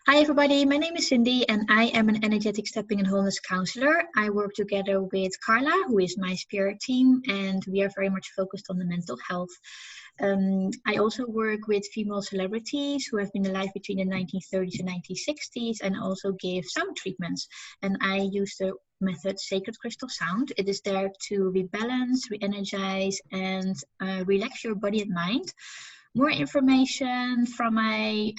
Hi everybody, my name is Cindy and I am an energetic stepping and wholeness counselor. I work together with Carla, who is my spirit team, and we are very much focused on the mental health. I also work with female celebrities who have been alive between the 1930s and 1960s and also give sound treatments. And I use the method Sacred Crystal Sound. It is there to rebalance, re-energize, and relax your body and mind. More information from my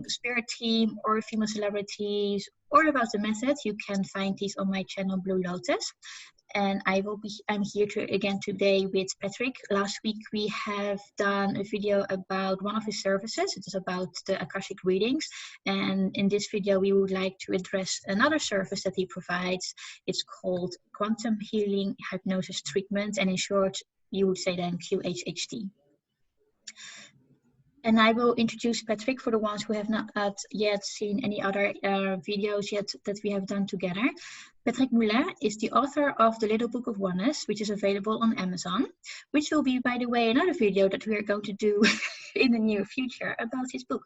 spirit team or female celebrities or about the method, you can find these on my channel Blue Lotus. And I'm here again today with Patrick. Last week we have done a video about one of his services. It is about the Akashic readings. And in this video we would like to address another service that he provides. It's called Quantum Healing Hypnosis Treatment, and in short you would say then QHHT. And I will introduce Patrick for the ones who have not yet seen any other videos yet that we have done together. Patrick Moulin is the author of The Little Book of Oneness, which is available on Amazon, which will be, by the way, another video that we are going to do in the near future about his book.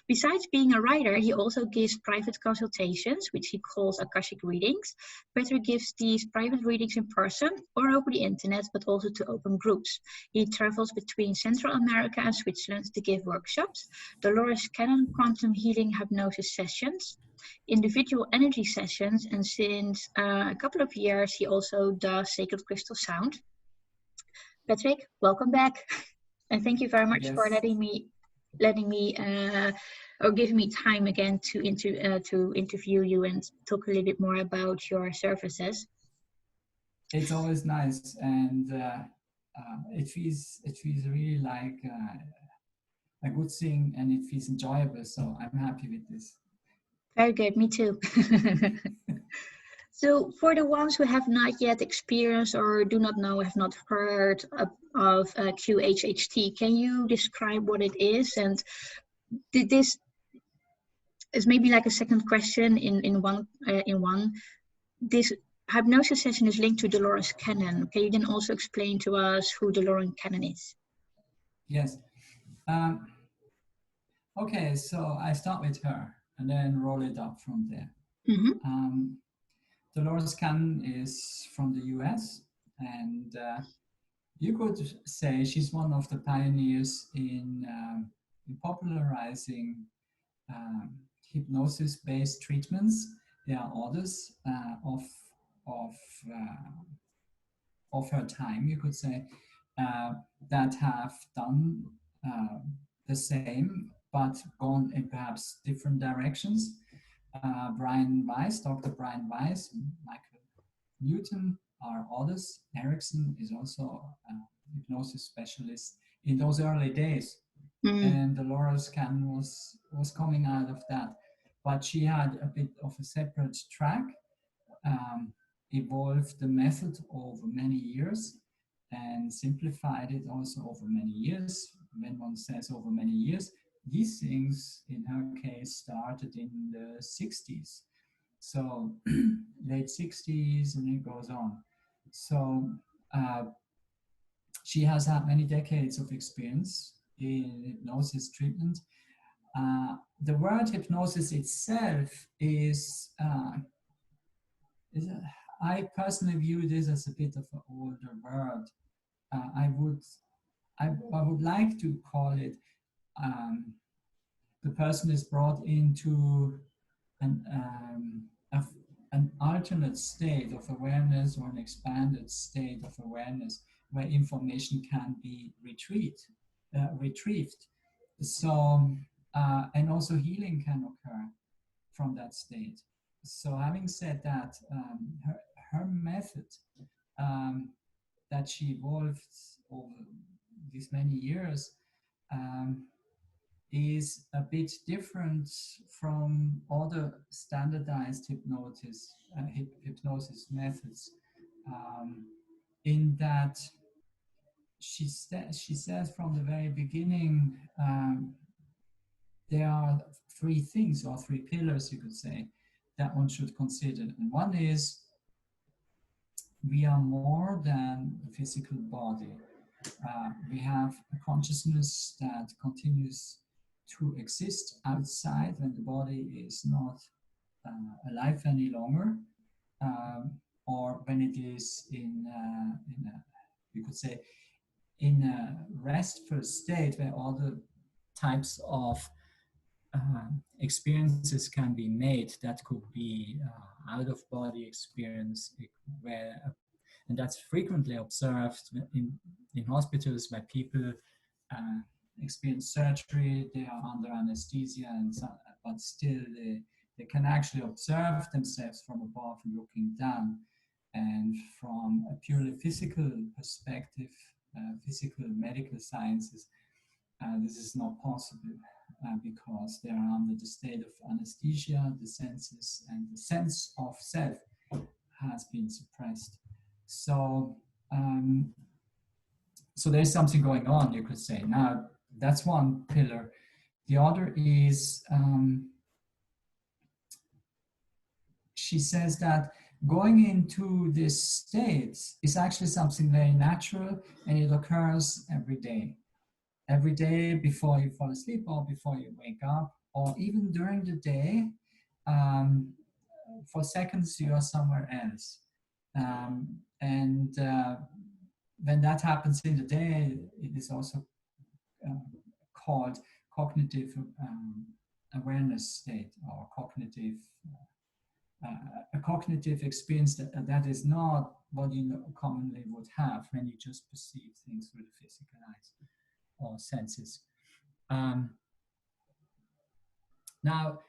Besides being a writer, he also gives private consultations, which he calls Akashic readings. Patrick gives these private readings in person or over the internet, but also to open groups. He travels between Central America and Switzerland to give workshops, Dolores quantum healing hypnosis sessions, individual energy sessions, and since a couple of years, he also does Sacred Crystal Sound. Patrick, welcome back. And thank you very much for letting me or giving me time again to interview you and talk a little bit more about your services. It's always nice, and it feels really like a good thing, and it feels enjoyable. So I'm happy with this. Very good, me too. So for the ones who have not yet experienced or do not know, have not heard of QHHT, can you describe what it is? And this is maybe like a second question in one. This hypnosis session is linked to Dolores Cannon. Can you then also explain to us who Dolores Cannon is? Yes. Okay, so I start with her and then roll it up from there. Mm-hmm. Dolores Cannon is from the US, and you could say she's one of the pioneers in popularizing hypnosis-based treatments. There are others of her time, you could say, that have done the same, but gone in perhaps different directions. Dr. Brian Weiss, Michael Newton are others. Erickson is also a hypnosis specialist in those early days. Mm-hmm. And Dolores Cannon was coming out of that. But she had a bit of a separate track, evolved the method over many years, and simplified it also over many years. When one says over many years, these things, in her case, started in the 60s. So late 60s, and it goes on. So she has had many decades of experience in hypnosis treatment. The word hypnosis itself I personally view this as a bit of an older word. I would like to call it the person is brought into an alternate state of awareness or an expanded state of awareness where information can be retrieved. So, and also healing can occur from that state. So having said that, her method that she evolved over these many years is a bit different from other standardized hypnosis methods, in that she says from the very beginning, there are three things or three pillars, you could say, that one should consider. And one is, we are more than a physical body. We have a consciousness that continues to exist outside when the body is not alive any longer, or when it is in a, you could say, in a restful state where all the types of experiences can be made. That could be out of body experience, and that's frequently observed in hospitals where people experience surgery, they are under anesthesia, but still they can actually observe themselves from above looking down. And from a purely physical perspective, physical medical sciences, this is not possible because they are under the state of anesthesia, the senses and the sense of self has been suppressed. So, so there's something going on, you could say. Now, that's one pillar. The other is, she says that going into this state is actually something very natural, and it occurs every day. Every day before you fall asleep or before you wake up, or even during the day. For seconds you are somewhere else. When that happens in the day, it is also called cognitive awareness state, or cognitive a cognitive experience that is not what you commonly would have when you just perceive things through the physical eyes or senses. Now,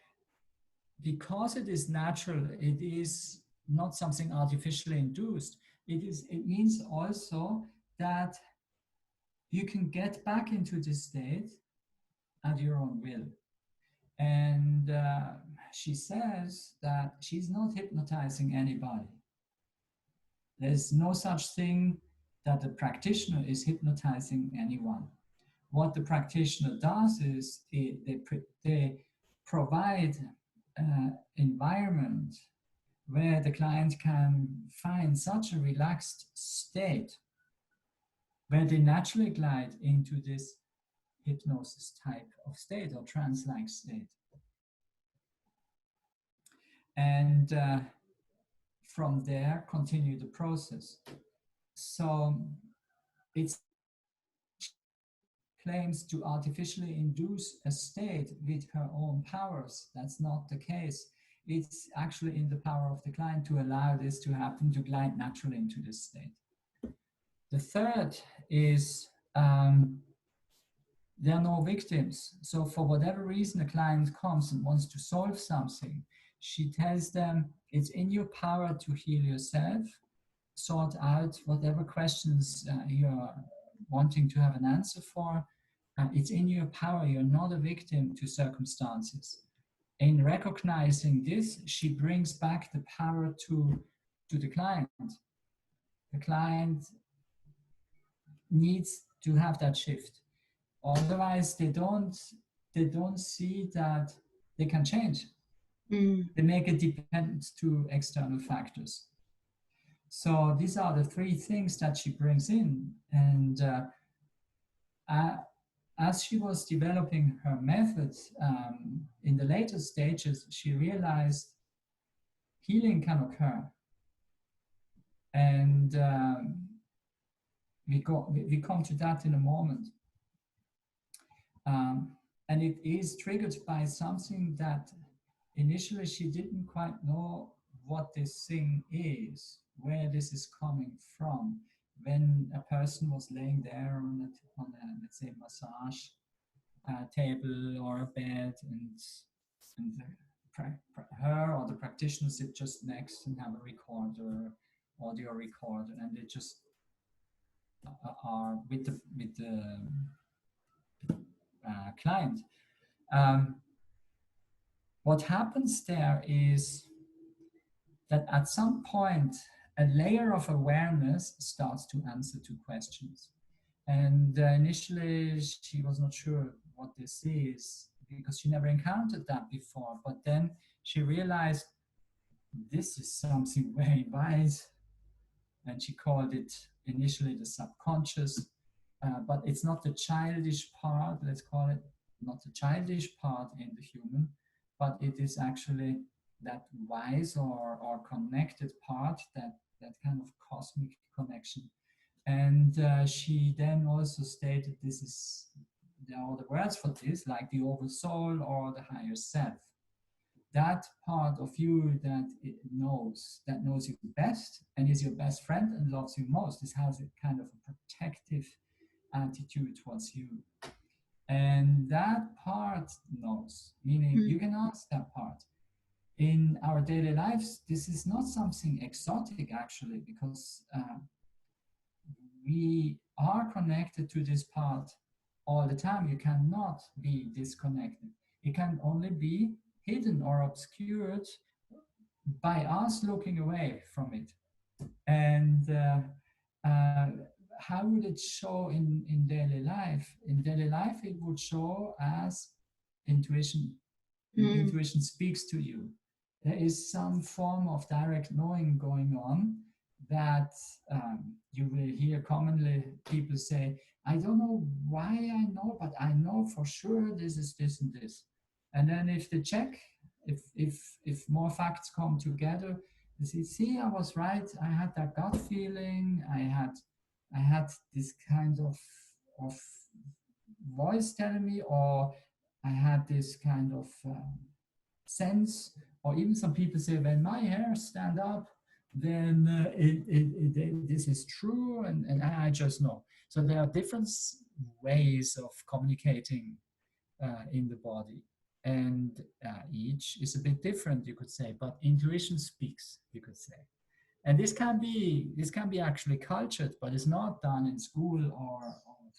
because it is natural, it is not something artificially induced. It means also that you can get back into this state at your own will. And she says that she's not hypnotizing anybody. There's no such thing that the practitioner is hypnotizing anyone. What the practitioner does is they provide an environment where the client can find such a relaxed state where they naturally glide into this hypnosis type of state or trance-like state. And from there, continue the process. So it's claims to artificially induce a state with her own powers. That's not the case. It's actually in the power of the client to allow this to happen, to glide naturally into this state. The third is there are no victims. So for whatever reason a client comes and wants to solve something, she tells them it's in your power to heal yourself, sort out whatever questions you're wanting to have an answer for. It's in your power. You're not a victim to circumstances. In recognizing this, she brings back the power to the client. The client needs to have that shift. Otherwise, they don't see that they can change. They make it dependent to external factors. So these are the three things that she brings in. And as she was developing her methods in the later stages, she realized healing can occur. And we come to that in a moment. And it is triggered by something that initially she didn't quite know what this thing is, where this is coming from. When a person was laying there on a let's say, massage table or a bed, and her or the practitioner sit just next and have a recorder, audio recorder, and they just are with the client. What happens there is that at some point, a layer of awareness starts to answer to questions. And initially, she was not sure what this is because she never encountered that before. But then she realized this is something very wise. And she called it initially the subconscious, but it's not the childish part, let's call it. not the childish part in the human, but it is actually that wise or connected part, that kind of cosmic connection. And she then also stated there are the words for this, like the oversoul or the higher self. That part of you that knows you best and is your best friend and loves you most. This has a kind of a protective attitude towards you. And that part knows, meaning you can ask that part. In our daily lives, this is not something exotic actually, because we are connected to this part all the time. You cannot be disconnected. It can only be hidden or obscured by us looking away from it. And how would it show in daily life? In daily life, it would show as intuition. Intuition speaks to you. There is some form of direct knowing going on that you will hear commonly people say, I don't know why I know, but I know for sure this is this and this. And then if they check, if more facts come together, they say, see, I was right. I had that gut feeling. I had this kind of voice telling me, or I had this kind of sense, or even some people say, when my hairs stand up, then this is true, and I just know. So there are different ways of communicating in the body, and each is a bit different, you could say, but intuition speaks, you could say. And this can be actually cultured, but it's not done in school or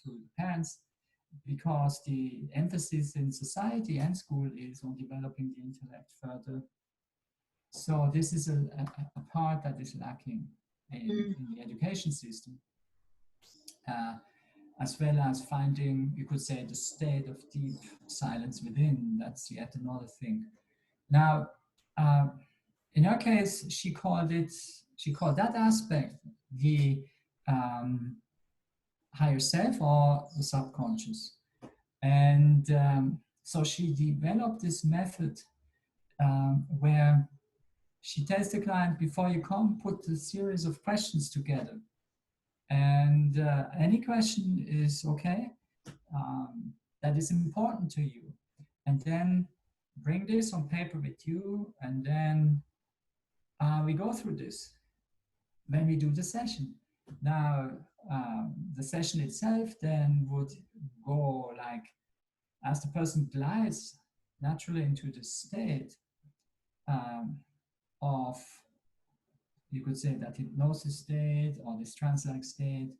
through the parents, because the emphasis in society and school is on developing the intellect further. So this is a part that is lacking in the education system, as well as finding, you could say, the state of deep silence within. That's yet another thing. Now, in her case, she called that aspect the higher self or the subconscious. And so she developed this method where she tells the client, before you come, put a series of questions together. And any question is okay, that is important to you. And then bring this on paper with you, and then we go through this when we do the session. Now, the session itself then would go like, as the person glides naturally into the state of, you could say, that hypnosis state or this trance-like state,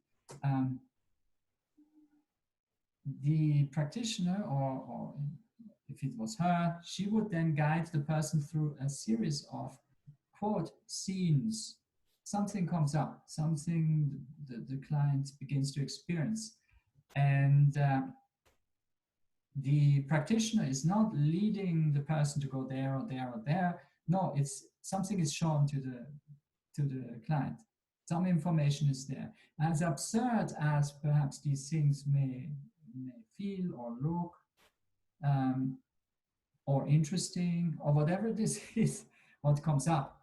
the practitioner, or if it was her, she would then guide the person through a series of, quote, scenes. Something comes up, something the client begins to experience. And the practitioner is not leading the person to go there or there or there. No, it's something is shown to the client. Some information is there. As absurd as perhaps these things may feel or look, or interesting, or whatever this is, what comes up.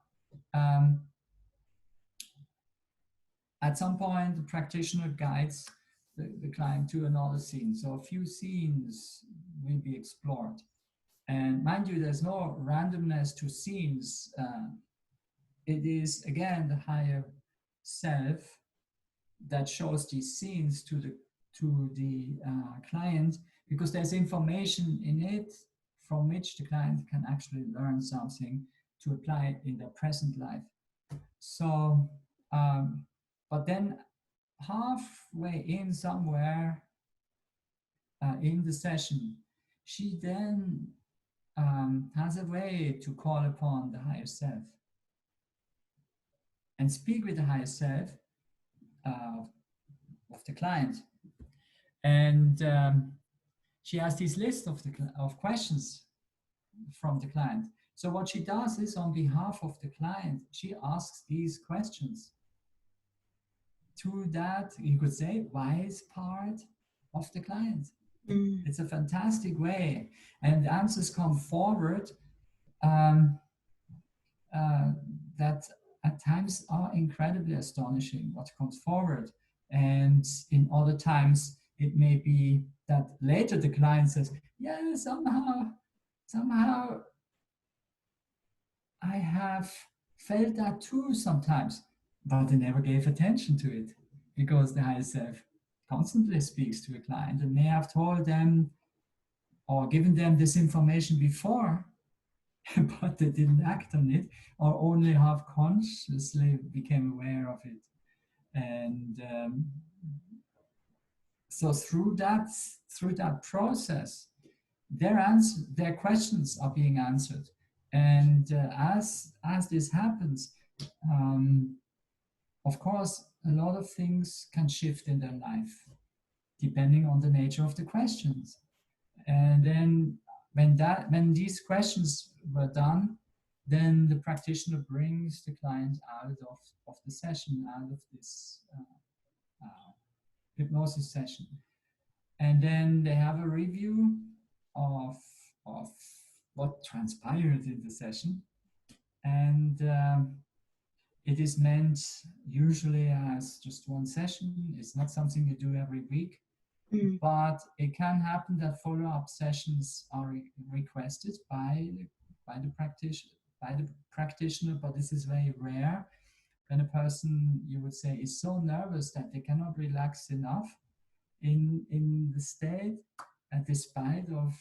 At some point, the practitioner guides the client to another scene. So a few scenes will be explored. And mind you, there's no randomness to scenes. It is, again, the higher self that shows these scenes to the client, because there's information in it from which the client can actually learn something to apply in their present life. So, but then halfway in somewhere in the session, she then has a way to call upon the higher self and speak with the higher self of the client. And she has this list of questions from the client. So what she does is, on behalf of the client, she asks these questions to that, you could say, wise part of the client. It's a fantastic way, and answers come forward um, that at times are incredibly astonishing what comes forward. And in other times, it may be that later the client says, yeah, somehow I have felt that too sometimes, but they never gave attention to it because the higher self constantly speaks to a client and may have told them or given them this information before, but they didn't act on it or only half consciously became aware of it. And so through that process, their questions are being answered. And as this happens, of course, a lot of things can shift in their life depending on the nature of the questions. And then when these questions were done, then the practitioner brings the client out of the session, out of this hypnosis session. And then they have a review of what transpired in the session. And it is meant usually as just one session. It's not something you do every week. But it can happen that follow-up sessions are requested by the practitioner, but this is very rare. When a person, you would say, is so nervous that they cannot relax enough in the state, and despite of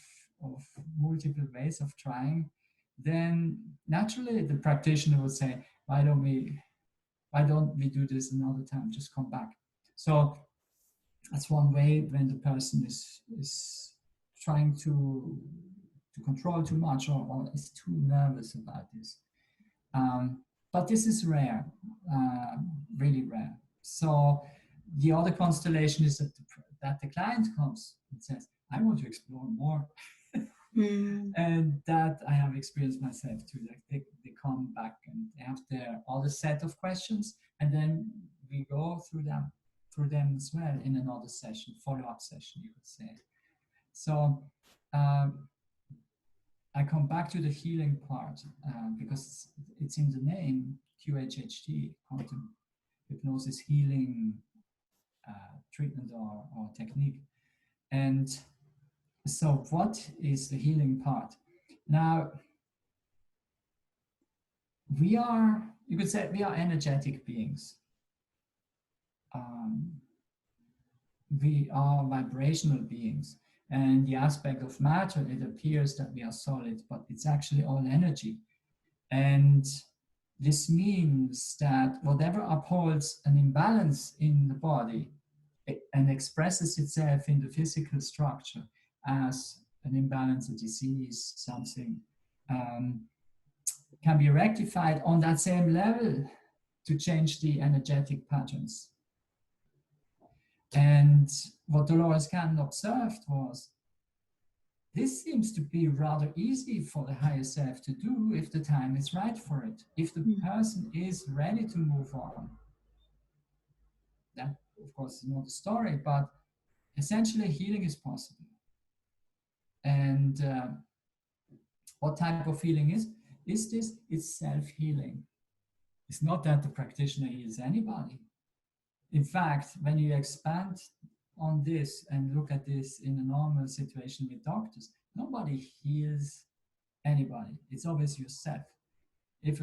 multiple ways of trying, then naturally the practitioner would say, why don't we do this another time? Just come back. So that's one way when the person is trying to control too much or is too nervous about this. But this is rare, really rare. So the other constellation is that the client comes and says, I want to explore more. And that I have experienced myself too. Like they come back and they have their other set of questions, and then we go through them as well in another session, follow-up session, you could say. So I come back to the healing part because it's in the name, QHHT, quantum hypnosis healing treatment or technique. And so what is the healing part? Now, you could say we are energetic beings. We are vibrational beings. And the aspect of matter, it appears that we are solid, but it's actually all energy. And this means that whatever upholds an imbalance in the body and expresses itself in the physical structure as an imbalance, a disease, something, can be rectified on that same level to change the energetic patterns. And what Dolores Cannon observed was, this seems to be rather easy for the higher self to do if the time is right for it, if the person is ready to move on. That, of course, is not a story, but essentially healing is possible. And what type of healing is this? It's self-healing. It's not that the practitioner heals anybody. In fact, when you expand on this and look at this in a normal situation with doctors, nobody heals anybody. It's always yourself. If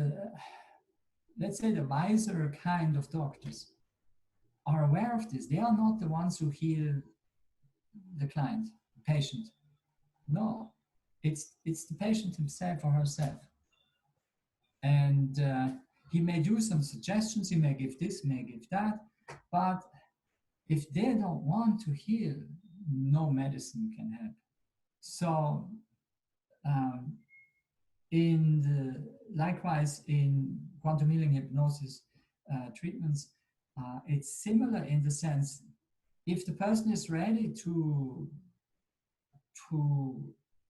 let's say the wiser kind of doctors are aware of this, they are not the ones who heal the client, the patient. No, it's the patient himself or herself. And he may do some suggestions, he may give this, may give that, but if they don't want to heal, no medicine can help. So likewise in quantum healing hypnosis treatments, it's similar in the sense, if the person is ready to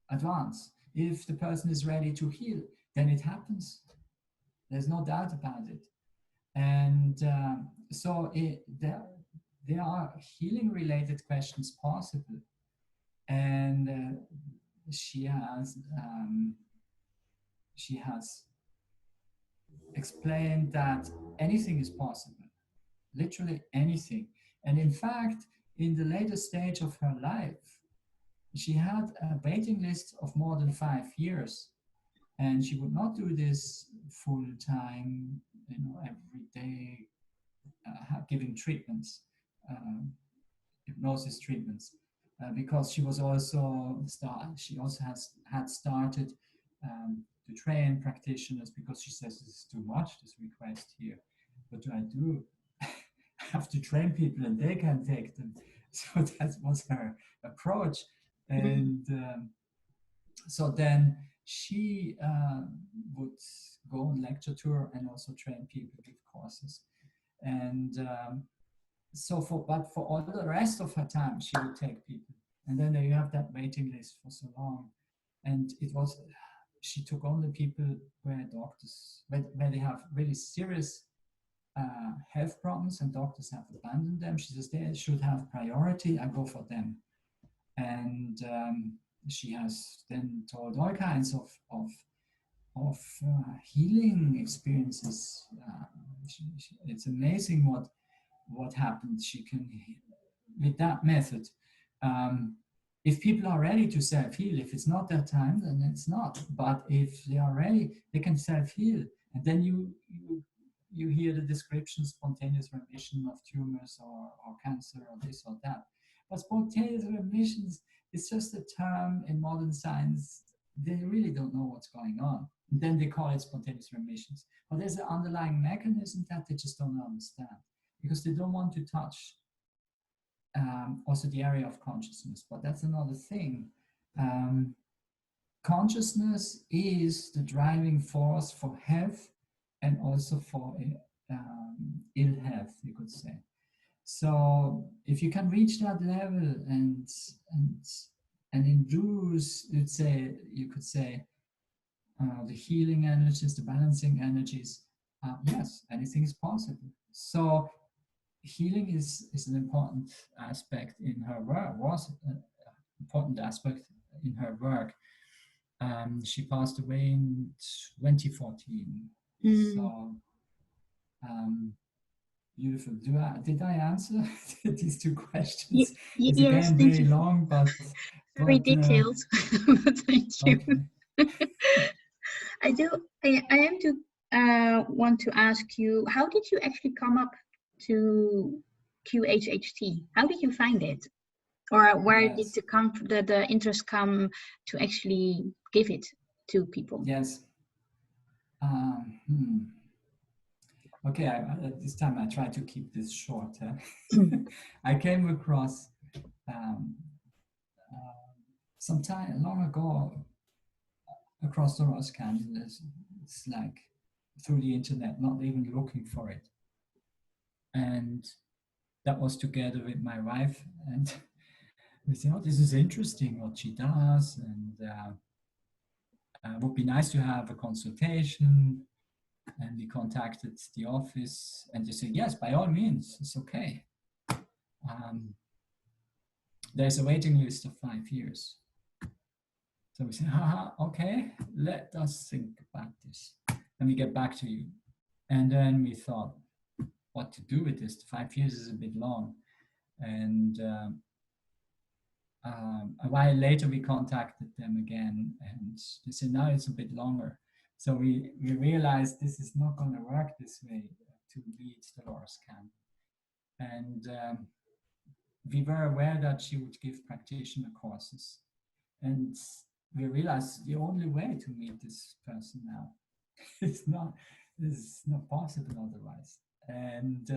advance, if the person is ready to heal, then it happens. There's no doubt about it. And so there are healing related questions possible. And she has explained that anything is possible, literally anything. And in fact, in the later stage of her life, she had a waiting list of more than 5 years, and she would not do this full time, every day, giving treatments, hypnosis treatments, because she was also had started to train practitioners, because she says this is too much, this request here. What do I do? I have to train people and they can take them. So that was her approach. And so then she would go on lecture tour and also train people with courses. And but for all the rest of her time, she would take people. And then you have that waiting list for so long. And she took only people where doctors, where they have really serious health problems and doctors have abandoned them. She says they should have priority. I go for them. And she has then told all kinds of healing experiences. It's amazing what happens. She can, with that method, if people are ready to self-heal, if it's not their time, then it's not. But if they are ready, they can self-heal. And then you hear the description, spontaneous remission of tumors or cancer or this or that. But spontaneous remissions is just a term in modern science. They really don't know what's going on. And then they call it spontaneous remissions. But there's an underlying mechanism that they just don't understand, because they don't want to touch also the area of consciousness. But that's another thing. Consciousness is the driving force for health and also for ill health, you could say. So if you can reach that level and induce, you could say, the healing energies, the balancing energies, yes, anything is possible. So healing is an important aspect in her work, was an important aspect in her work. She passed away in 2014. So beautiful. Did I answer these two questions? It's yes, again very long, but very detailed. Thank you. Okay. I want to ask you, how did you actually come up to QHHT? How did you find it? Or where did the interest come to actually give it to people? Yes. Okay, this time I try to keep this short. I came across some time long ago across Dolores Canyon. It's like through the internet, not even looking for it. And that was together with my wife, and we said, oh, this is interesting what she does, and it would be nice to have a consultation. And we contacted the office, and they said, yes, by all means, it's okay. There's a waiting list of 5 years. So we said, okay, let us think about this. And we get back to you. And then we thought what to do with this. 5 years is a bit long. And a while later, we contacted them again, and they said, now it's a bit longer. So we realized this is not going to work this way to lead Dolores Camp. And we were aware that she would give practitioner courses. And we realized the only way to meet this person now is not possible otherwise. And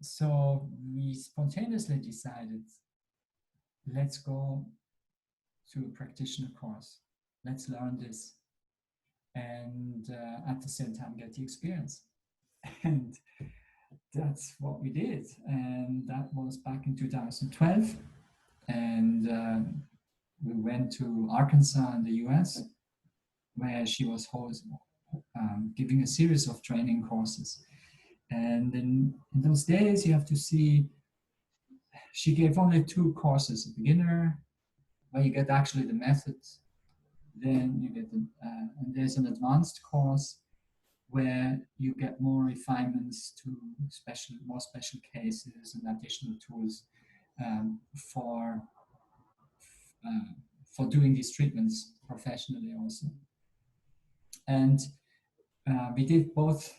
so we spontaneously decided, let's go to a practitioner course. Let's learn this. And at the same time get the experience. And that's what we did. And that was back in 2012. And we went to Arkansas in the US, where she was giving a series of training courses. And in those days, you have to see, she gave only 2 courses, a beginner where you get actually the methods. Then you get and there's an advanced course where you get more refinements to more special cases and additional tools um, for uh, for doing these treatments professionally also. And we did both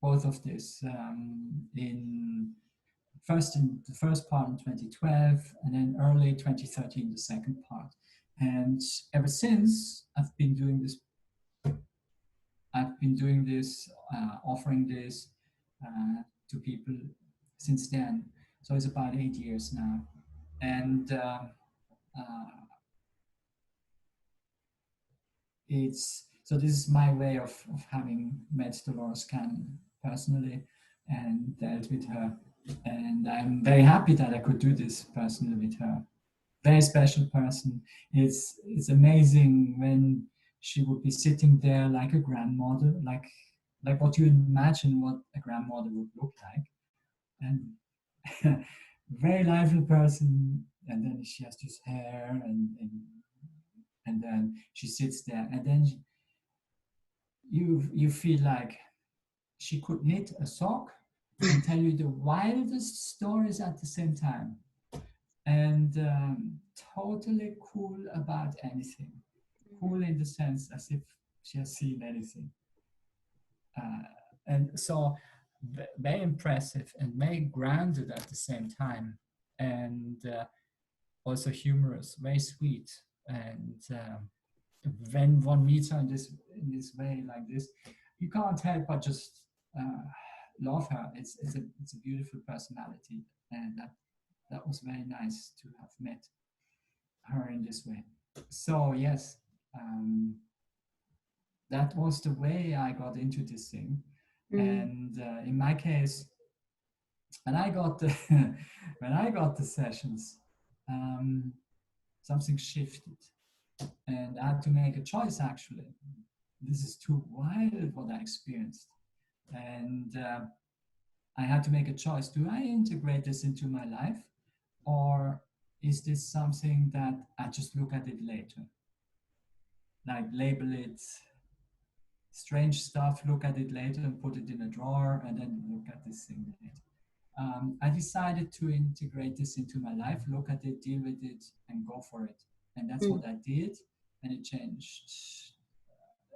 of this in the first part in 2012, and then early 2013 the second part. And ever since, I've been doing this, offering this to people since then. So it's about 8 years now. And this is my way of having met Dolores Cannon personally and dealt with her. And I'm very happy that I could do this personally with her. Very special person. It's amazing when she would be sitting there like a grandmother, like what you imagine what a grandmother would look like. And very lively person. And then she has this hair and then she sits there, and then you feel like she could knit a sock and tell you the wildest stories at the same time, and totally cool about anything. Cool in the sense as if she has seen anything. And so very impressive and very grounded at the same time, and also humorous, very sweet. And when one meets her in this way like this, you can't help but just love her. It's a beautiful personality, and that was very nice to have met her in this way. So yes, that was the way I got into this thing. And in my case, when I got the when I got the sessions, something shifted, and I had to make a choice. Actually, this is too wild what I experienced, and I had to make a choice. Do I integrate this into my life, or is this something that I just look at it later? Like label it strange stuff, look at it later and put it in a drawer, and then look at this thing later. I decided to integrate this into my life, look at it, deal with it, and go for it. And that's what I did, and it changed.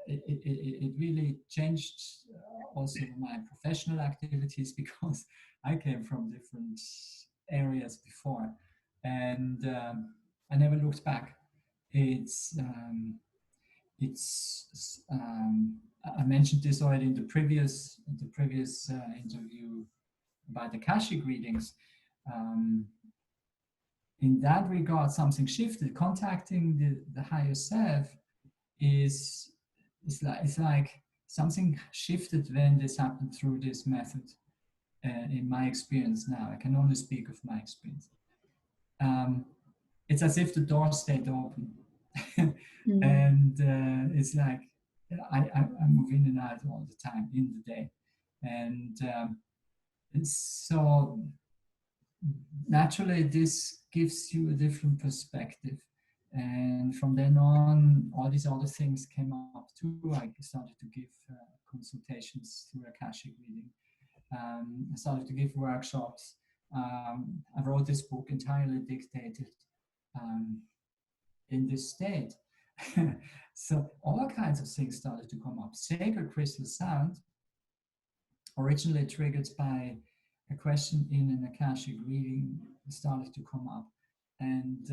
It really changed also my professional activities, because I came from different areas before, and I never looked back. I mentioned this already in the previous interview about the Akashic readings. In that regard, something shifted. Contacting the higher self is like something shifted when this happened through this method. In my experience now, I can only speak of my experience. It's as if the door stayed open. And it's like I move in and out all the time in the day, and so naturally this gives you a different perspective. And from then on, all these other things came up too. I started to give consultations through Akashic reading. I started to give workshops. I wrote this book entirely dictated in this state. So all kinds of things started to come up. Sacred crystal sound, originally triggered by a question in an Akashic reading, started to come up. And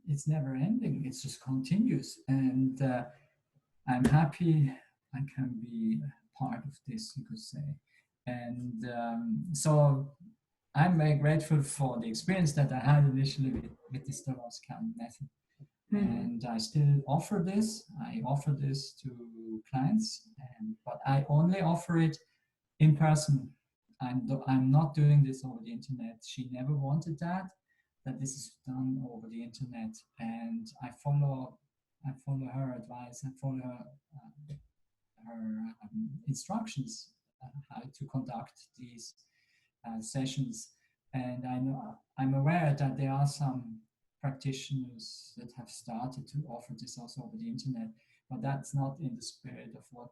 it's never ending, it just continues. And I'm happy I can be part of this, you could say. And so I'm very grateful for the experience that I had initially with this Dolores Cannon method. And I still offer this. I offer this to clients, but I only offer it in person. I'm not doing this over the internet. She never wanted that this is done over the internet. And I follow her advice. I follow her instructions how to conduct these sessions. And I'm aware that there are some practitioners that have started to offer this also over the internet, but that's not in the spirit of what,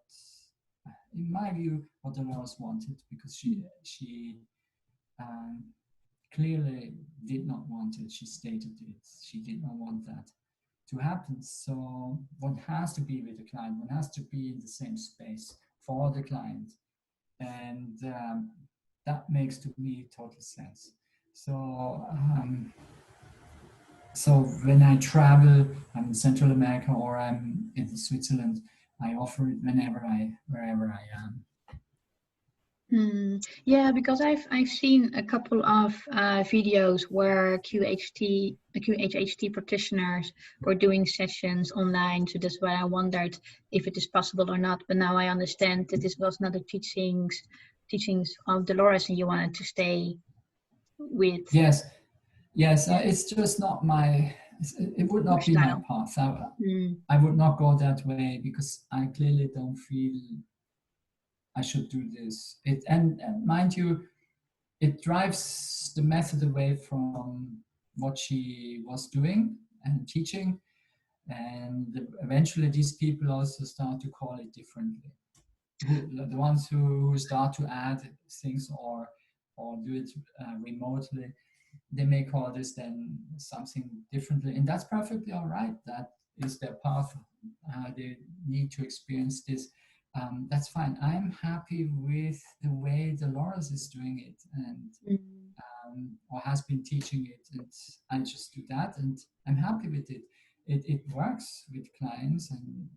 in my view, what Dolores wanted, because she clearly did not want it. She stated it. She did not want that to happen. So one has to be with the client. One has to be in the same space for the client, and that makes to me total sense. So so when I travel, I'm in Central America or I'm in Switzerland, I offer it wherever I am. Yeah, because I've seen a couple of videos where QHHT practitioners were doing sessions online. So that's why I wondered if it is possible or not. But now I understand that this was not the teachings of Dolores, and you wanted to stay with. Yes, it's just not my. It would not be my Style. path. I would not go that way because I clearly don't feel I should do this. And mind you, it drives the method away from what she was doing and teaching, and eventually these people also start to call it differently. The ones who start to add things or do it remotely, they may call this then something differently, and that's perfectly all right. That is their path. They need to experience this. That's fine. I'm happy with the way Dolores is doing it, and or has been teaching it, and I just do that, and I'm happy with it. It works with clients, and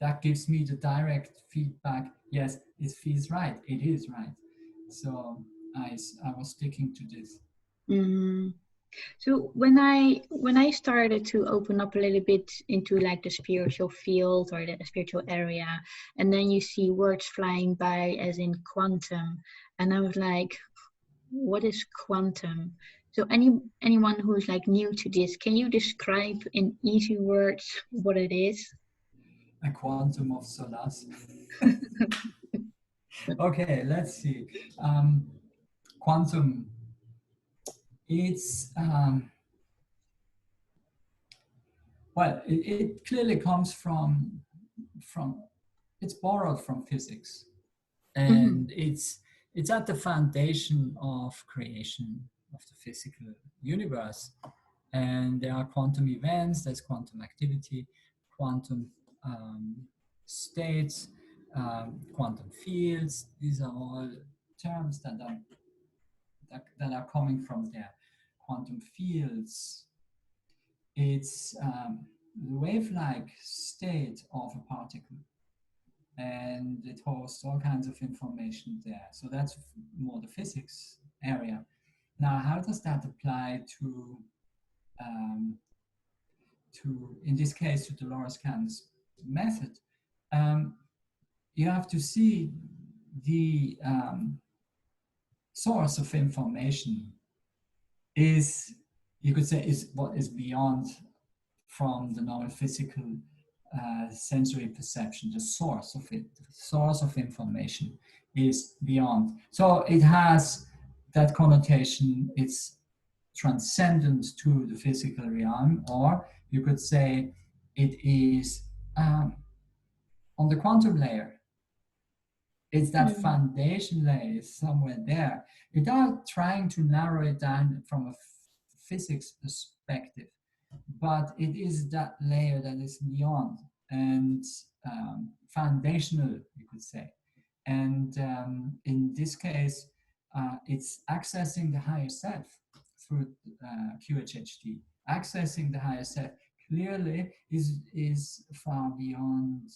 that gives me the direct feedback. Yes, it feels right. It is right. So I was sticking to this. So when I started to open up a little bit into like the spiritual field or the spiritual area, and then you see words flying by as in quantum, and I was like, what is quantum? So anyone who's like new to this, can you describe in easy words what it is? A quantum of solace. Okay, let's see. Quantum. It's well, it clearly comes from it's borrowed from physics, and it's at the foundation of creation of the physical universe. And there are quantum events, there's quantum activity, quantum states, quantum fields. These are all terms that are coming from there. Quantum fields, it's the wave-like state of a particle, and it hosts all kinds of information there. So that's more the physics area. Now, how does that apply to in this case, to Dolores Cann's method? You have to see the source of information is, you could say, is what is beyond from the normal physical sensory perception. The source of it, the source of information is beyond. So it has that connotation. It's transcendent to the physical realm, or you could say it is on the quantum layer. It's that foundation layer is somewhere there. Without trying to narrow it down from a physics perspective, but it is that layer that is beyond and foundational, you could say. And in this case, it's accessing the higher self through QHHT. Accessing the higher self clearly is far beyond,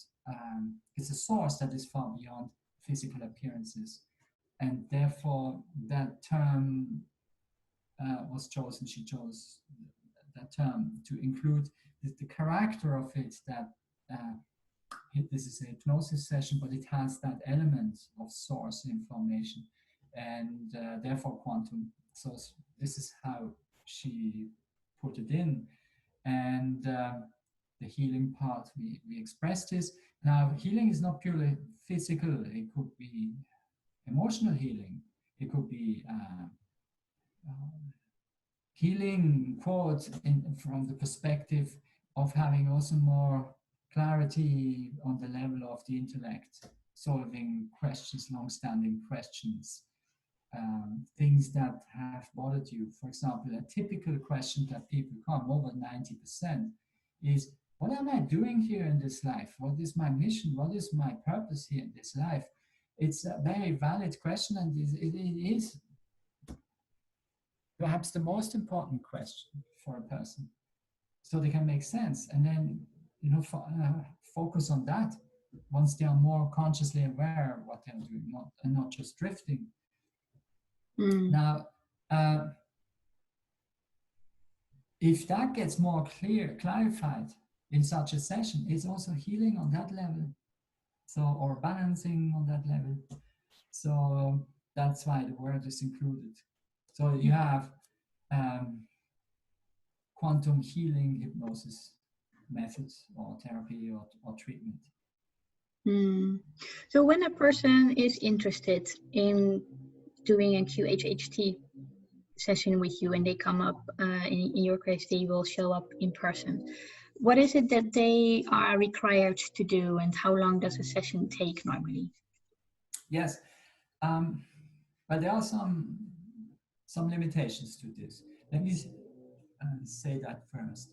it's a source that is far beyond physical appearances. And therefore, that term was chosen. She chose that term to include the character of it, that this is a hypnosis session, but it has that element of source information, and therefore quantum. So this is how she put it in. And the healing part, we expressed this. Now, healing is not purely physical. It could be emotional healing. It could be healing quote from the perspective of having also more clarity on the level of the intellect, solving questions, long-standing questions, things that have bothered you. For example, a typical question that people come, over 90%, is, what am I doing here in this life? What is my mission? What is my purpose here in this life? It's a very valid question, and it is perhaps the most important question for a person, so they can make sense, and then focus on that once they are more consciously aware of what they're doing, and not just drifting. Now, if that gets more clarified in such a session, it's also healing on that level, or balancing on that level. So that's why the word is included. So you have quantum healing hypnosis methods or therapy or treatment. So when a person is interested in doing a QHHT session with you and they come up, in your case, they will show up in person. What is it that they are required to do, and how long does a session take normally? Yes, but there are some limitations to this. Let me say that first.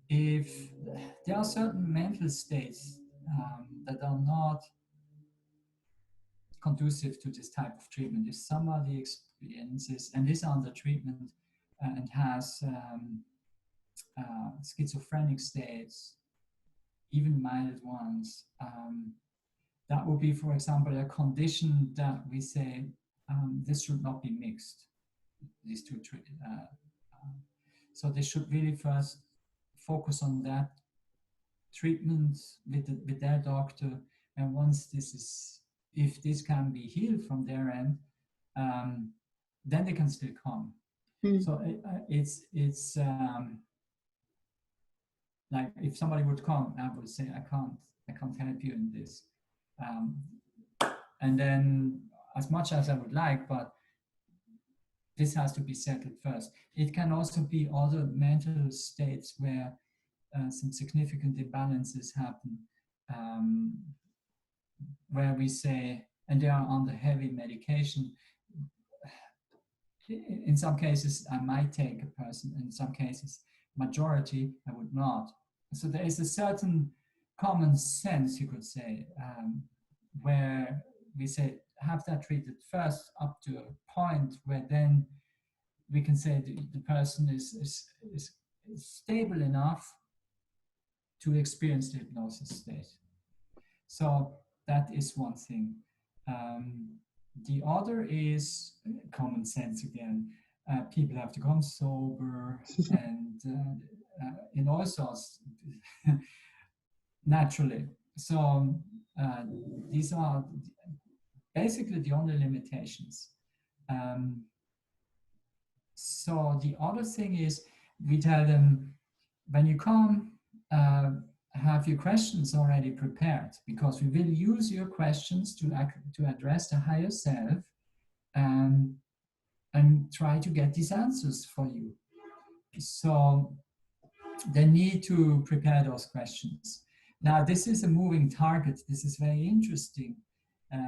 If there are certain mental states that are not conducive to this type of treatment, if somebody experiences and is under treatment and has schizophrenic states, even mild ones, that would be, for example, a condition that we say this should not be mixed, these two treatments. So they should really first focus on that treatment with their doctor, and once if this can be healed from their end, then they can still come. So it's like if somebody would come, I would say, I can't help you in this, and then as much as I would like, but this has to be settled first. It can also be other mental states where some significant imbalances happen, where we say, and they are under heavy medication. In some cases, I might take a person. In some cases, majority, I would not. So there is a certain common sense, you could say, where we say, have that treated first up to a point where then we can say the person is stable enough to experience the hypnosis state. So that is one thing. The other is common sense again. People have to come sober and in all sorts, naturally. So these are basically the only limitations. So the other thing is, we tell them, when you come, have your questions already prepared, because we will use your questions to address the higher self and try to get these answers for you. So they need to prepare those questions. Now, this is a moving target. This is very interesting.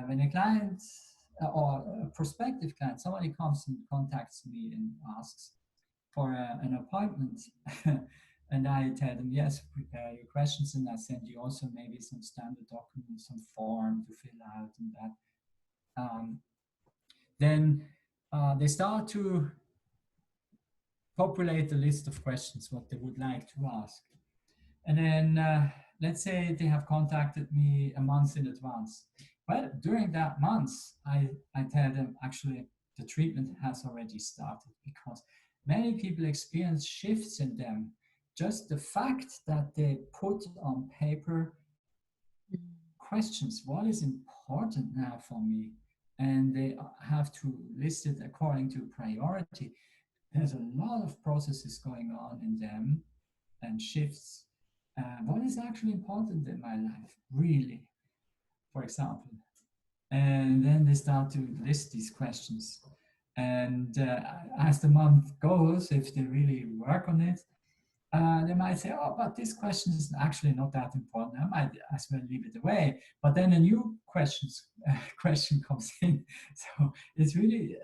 When a client or a prospective client, somebody comes and contacts me and asks for an appointment, and I tell them, yes, prepare your questions, and I send you also maybe some standard documents, some form to fill out and that. Then they start to populate a list of questions, what they would like to ask. And then let's say they have contacted me a month in advance. Well, during that month, I tell them, actually, the treatment has already started, because many people experience shifts in them. Just the fact that they put on paper questions, what is important now for me? And they have to list it according to priority. There's a lot of processes going on in them and shifts. What is actually important in my life, really, for example? And then they start to list these questions. And as the month goes, if they really work on it, they might say, oh, but this question is actually not that important. I might as well leave it away. But then a new question comes in. So it's really,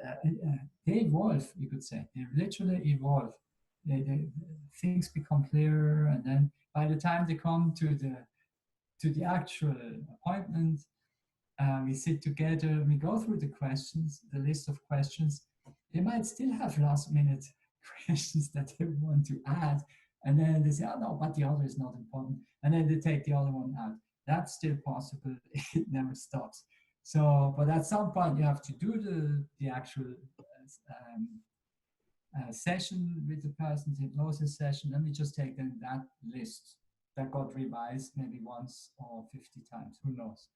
they evolve, you could say. They literally evolve. Things become clearer. And then by the time they come to the actual appointment, we sit together, we go through the questions, the list of questions. They might still have last minute questions that they want to add. And then they say, oh no, but the other is not important. And then they take the other one out. That's still possible. It never stops. So, but at some point you have to do the actual session with the person's hypnosis session. Let me just take then that list that got revised maybe once or 50 times, who knows,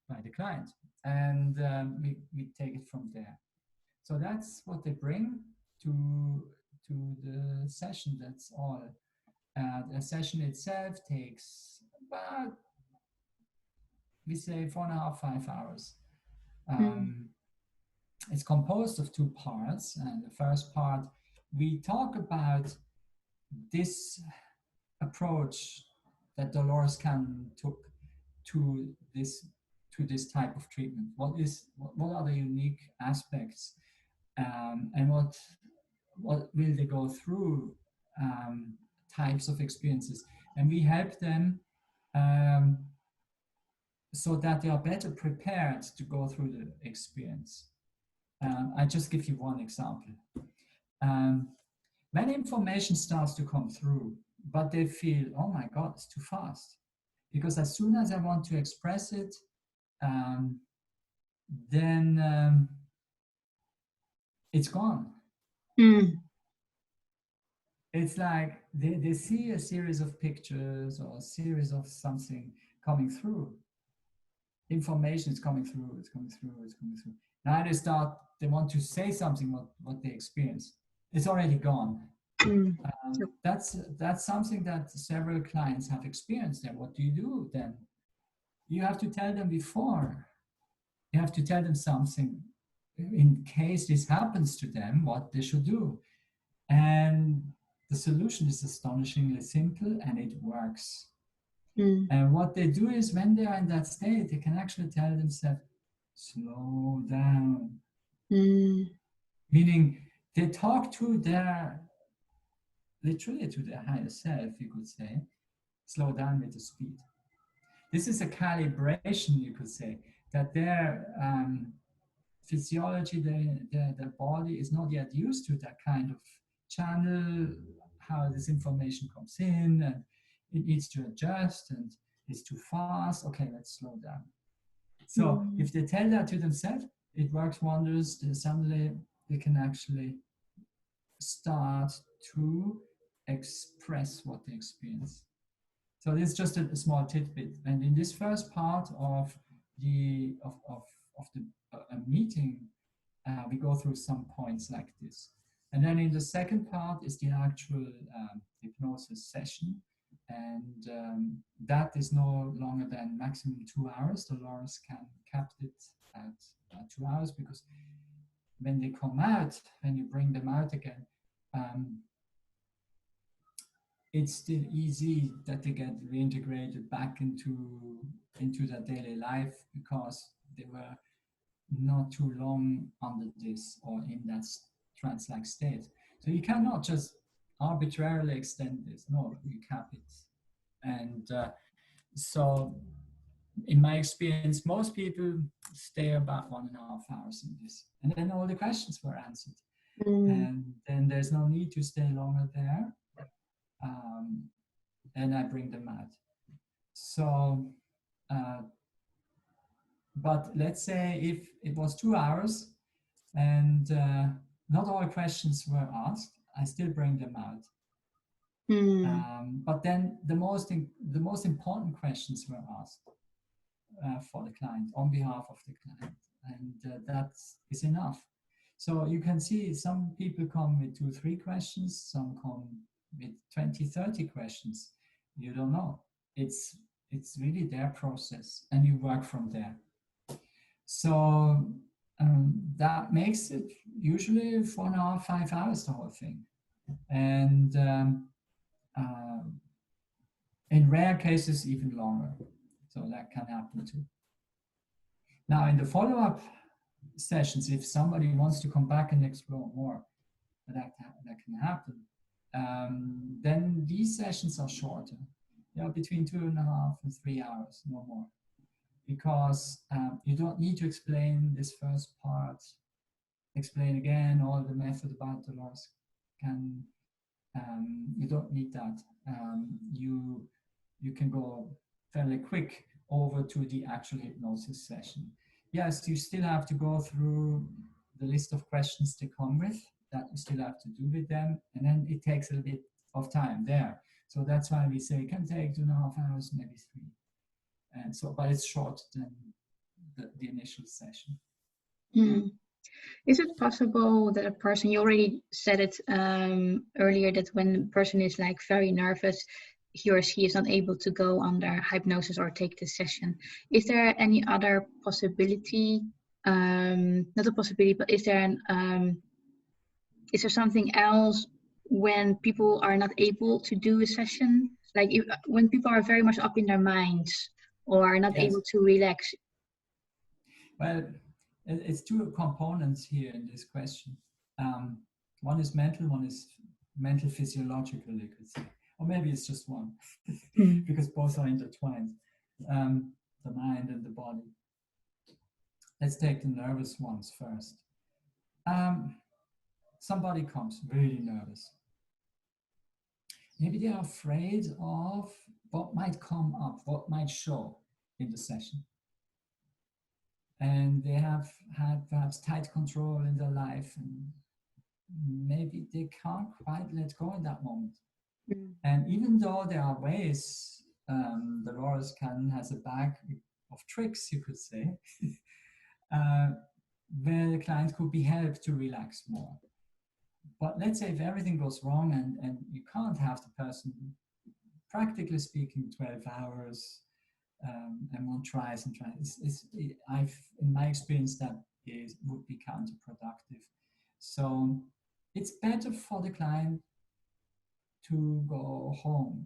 by the client. And we take it from there. So that's what they bring to the session. That's all. The session itself takes about, we say, 4.5, 5 hours. It's composed of 2 parts. And the first part, we talk about this approach that Dolores took to this type of treatment. What are the unique aspects, and what will they go through, types of experiences, and we help them so that they are better prepared to go through the experience. I just give you one example. When information starts to come through, but they feel, oh my God, it's too fast. Because as soon as I want to express it, then it's gone. It's like they see a series of pictures or a series of something coming through. Information is coming through, it's coming through, it's coming through. Now they want to say something what they experience. It's already gone. That's something that several clients have experienced. And what do you do then? You have to tell them before. You have to tell them something in case this happens to them, what they should do. And the solution is astonishingly simple, and it works. And what they do is, when they are in that state, they can actually tell themselves, slow down. Meaning they talk to literally to their higher self, you could say, slow down with the speed. This is a calibration, you could say, that their physiology, their body is not yet used to that kind of channel, how this information comes in, and it needs to adjust, and it's too fast. Okay, let's slow down. So if they tell that to themselves, it works wonders. Suddenly they can actually start to express what they experience. So this is just a small tidbit. And in this first part of the meeting, we go through some points like this. And then in the second part is the actual hypnosis session. And that is no longer than maximum 2 hours. Dolores capped it at 2 hours, because when they come out, when you bring them out again, it's still easy that they get reintegrated back into their daily life, because they were not too long under this or in that trance-like state. So you cannot just arbitrarily extend this. No, you cap it. And so in my experience, most people stay about 1.5 hours in this. And then all the questions were answered. And then there's no need to stay longer there. And I bring them out. So, but let's say if it was 2 hours and not all questions were asked, I still bring them out. But then the most important questions were asked for the client, on behalf of the client, and that is enough. So you can see some people come with 2-3 questions, some come with 20-30 questions. You don't know. It's really their process, and you work from there. So that makes it usually 4.5, 5 hours, the whole thing. And in rare cases, even longer. So that can happen too. Now, in the follow-up sessions, if somebody wants to come back and explore more, that can happen. Then these sessions are shorter, between 2.5 and 3 hours, no more. Because you don't need to explain this first part, explain again all the method about Dolores. You don't need that. You can go fairly quick over to the actual hypnosis session. Yes, you still have to go through the list of questions they come with, that you still have to do with them, and then it takes a little bit of time there. So that's why we say it can take 2.5 hours, maybe 3. And so, but it's shorter than the initial session. Is it possible that a person, you already said it earlier, that when a person is like very nervous, he or she is not able to go under hypnosis or take the session. Is there any other possibility? Not a possibility, but is there something else when people are not able to do a session? Like when people are very much up in their minds or are not able to relax? Well, it's 2 components here in this question. One is mental, one is mental physiological, you could say. Or maybe it's just one, because both are intertwined, the mind and the body. Let's take the nervous ones first. Somebody comes really nervous. Maybe they are afraid of what might come up, what might show in the session. And they have had perhaps tight control in their life, and maybe they can't quite let go in that moment. And even though there are ways, Dolores has a bag of tricks, you could say, where the client could be helped to relax more. But let's say if everything goes wrong and you can't have the person, practically speaking, 12 hours, and one tries and tries. In my experience, that would be counterproductive. So it's better for the client to go home.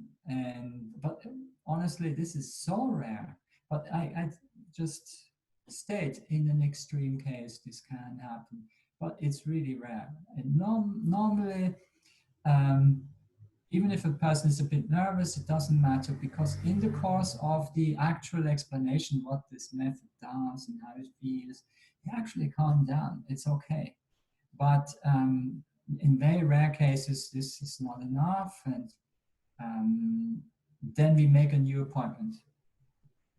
But honestly, this is so rare. But I just state in an extreme case this can happen, but it's really rare. And normally, even if a person is a bit nervous, it doesn't matter, because in the course of the actual explanation what this method does and how it feels, you actually calm down. It's okay. But in very rare cases, this is not enough, and then we make a new appointment,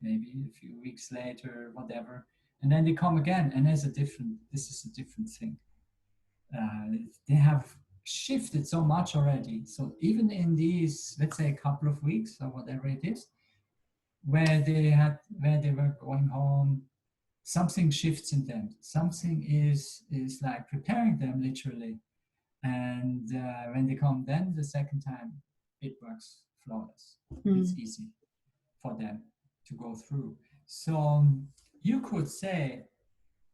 maybe a few weeks later, whatever, and then they come again, and this is a different thing. They have shifted so much already. So even in these, let's say, a couple of weeks or whatever it is, where they were going home, something shifts in them. Something is like preparing them literally. And when they come then the second time, it works flawless. It's easy for them to go through. So you could say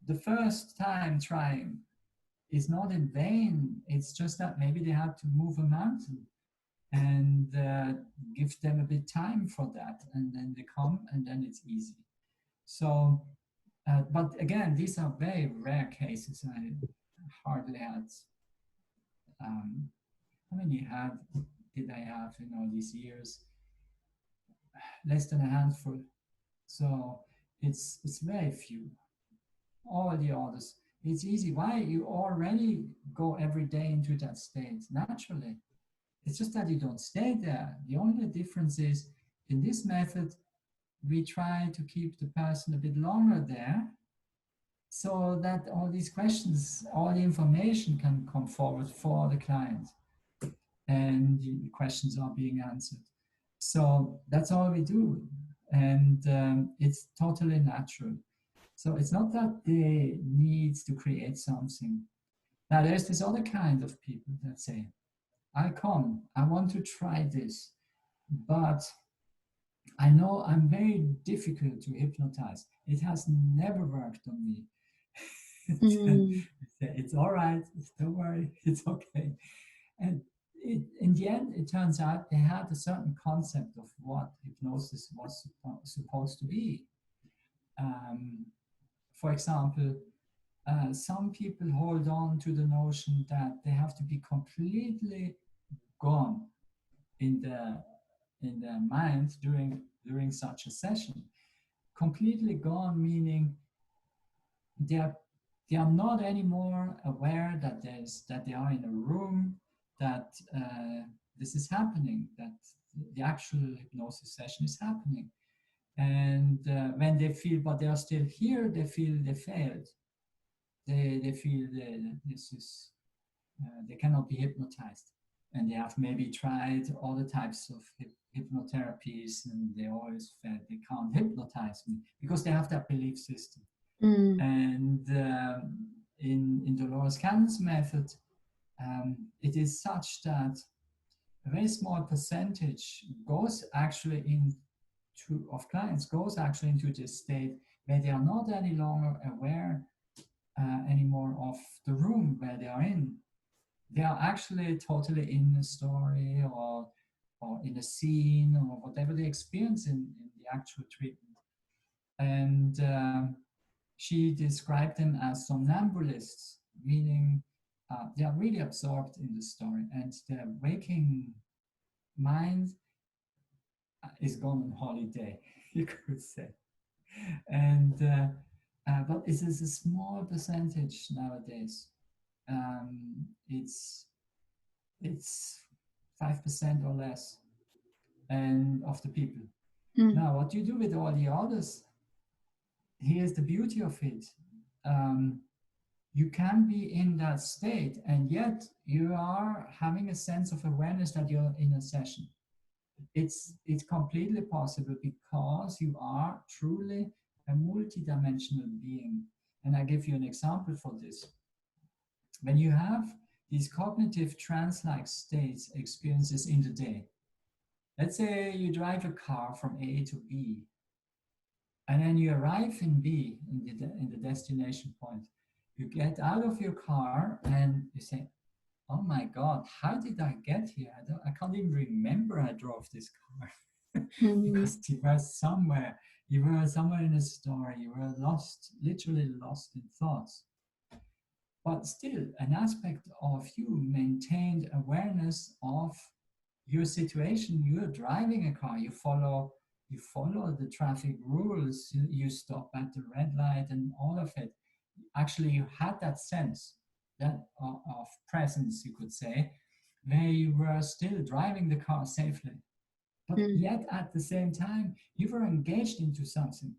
the first time trying is not in vain. It's just that maybe they had to move a mountain and give them a bit time for that, and then they come and then it's easy. So but again, these are very rare cases. I hardly had how many did I have in all these years? Less than a handful. So it's very few. All the others, it's easy. Why? You already go every day into that state naturally. It's just that you don't stay there. The only difference is in this method, we try to keep the person a bit longer there, so that all these questions, all the information can come forward for the client, and the questions are being answered. So that's all we do, and it's totally natural. So it's not that they need to create something. Now there's this other kind of people that say, I want to try this, but I know I'm very difficult to hypnotize. It has never worked on me. Mm. It's all right, don't worry, it's okay. And in the end, it turns out they had a certain concept of what hypnosis was supposed to be. Um, for example, some people hold on to the notion that they have to be completely gone in their mind during such a session. Completely gone meaning they are they are not anymore aware that they are in a room, that this is happening, that the actual hypnosis session is happening. And when they feel, but they are still here, they feel they failed. They feel this is they cannot be hypnotized, and they have maybe tried all the types of hypnotherapies, and they always felt they can't hypnotize me because they have that belief system. Mm. And in Dolores Cannon's method, it is such that a very small percentage goes actually into of clients goes actually into this state where they are not any longer aware anymore of the room where they are in. They are actually totally in a story or in a scene or whatever they experience in the actual treatment. And she described them as somnambulists, meaning they are really absorbed in the story, and their waking mind is gone on holiday, you could say. And but it is a small percentage nowadays. It's 5% or less, and of the people. Mm. Now, what you do with all the others? Here's the beauty of it. Um, you can be in that state, and yet you are having a sense of awareness that you're in a session. It's completely possible because you are truly a multidimensional being. And I give you an example for this. When you have these cognitive trance-like states experiences in the day, let's say you drive a car from A to B, and then you arrive in B, in the destination point. You get out of your car and you say, oh my God, how did I get here? I can't even remember I drove this car. Mm. Because you were somewhere in a story, you were lost, literally lost in thoughts. But still, an aspect of you maintained awareness of your situation. You're driving a car, you follow the traffic rules, you stop at the red light and all of it. Actually, you had that sense that of presence, you could say, where you were still driving the car safely. But Mm. yet at the same time, you were engaged into something.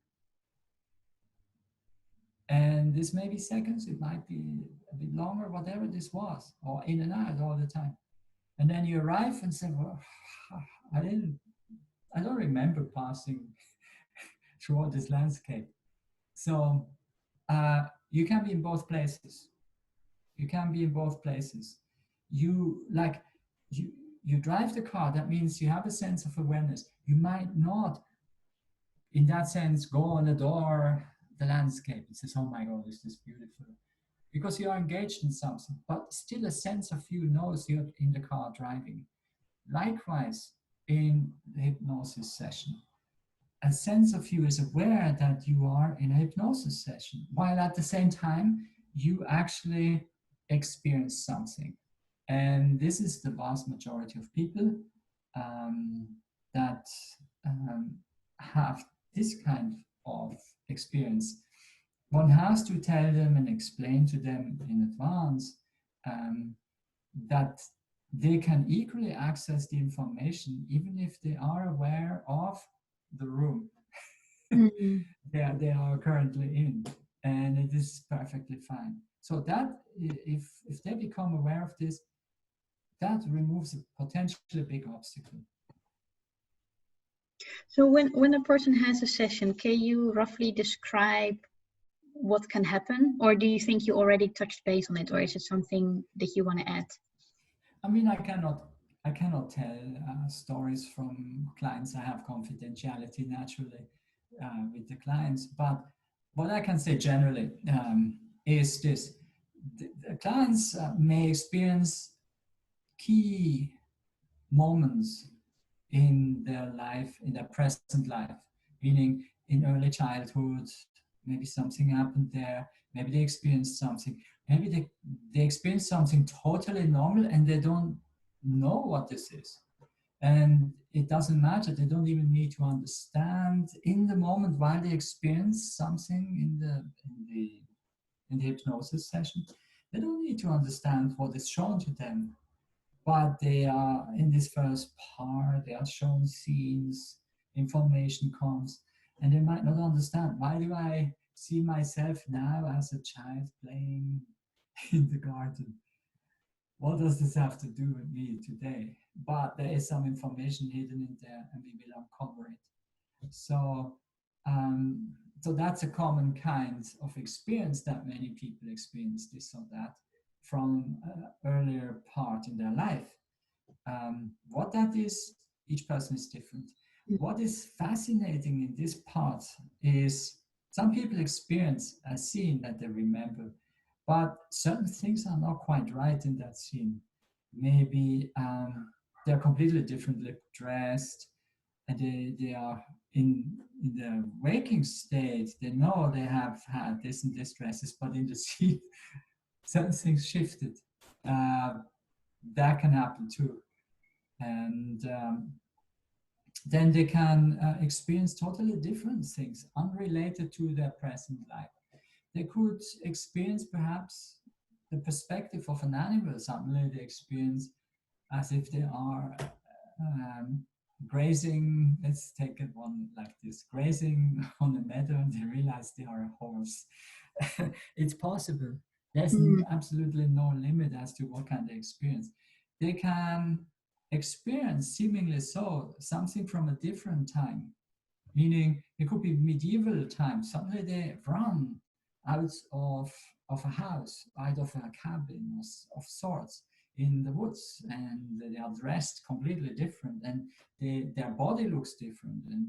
And this may be seconds, it might be a bit longer, whatever this was, or in and out all the time. And then you arrive and say, well, I don't remember passing through all this landscape. So you can be in both places. You can be in both places. You you drive the car, that means you have a sense of awareness. You might not, in that sense, go and adore the landscape and says, oh my God, this is beautiful. Because you are engaged in something, but still a sense of you knows you're in the car driving. Likewise, in the hypnosis session, a sense of you is aware that you are in a hypnosis session, while at the same time, you actually experience something. And this is the vast majority of people that have this kind of experience. One has to tell them and explain to them in advance that they can equally access the information even if they are aware of the room Mm. they are currently in, and it is perfectly fine. So that if they become aware of this, that removes a potentially big obstacle. So when a person has a session, can you roughly describe what can happen, or do you think you already touched base on it, or is it something that you want to add? I mean, I cannot tell stories from clients. I have confidentiality naturally with the clients, but what I can say generally, is this. The clients may experience key moments in their life, in their present life, meaning in early childhood, maybe something happened there, maybe they experienced something, maybe they experienced something totally normal and they don't know what this is. And it doesn't matter, they don't even need to understand in the moment while they experience something in the hypnosis session. They don't need to understand what is shown to them, but they are in this first part, they are shown scenes, information comes, and they might not understand, why do I see myself now as a child playing in the garden? What does this have to do with me today? But there is some information hidden in there and we will uncover it. So, so that's a common kind of experience that many people experience, this or that, from an earlier part in their life. What that is, each person is different. What is fascinating in this part is some people experience a scene that they remember, but certain things are not quite right in that scene. Maybe they're completely differently dressed, and they are in the waking state, they know they have had this and this dresses, but in the scene, certain things shifted. That can happen too. And then they can experience totally different things unrelated to their present life. They could experience perhaps the perspective of an animal. Suddenly they experience as if they are grazing, let's take it one like this, grazing on a meadow, and they realize they are a horse. It's possible. There's absolutely no limit as to what kind of experience. They can experience, seemingly so, something from a different time, meaning it could be medieval times. Suddenly they run out of a house, out of a cabin of sorts in the woods, and they are dressed completely different, and their body looks different, and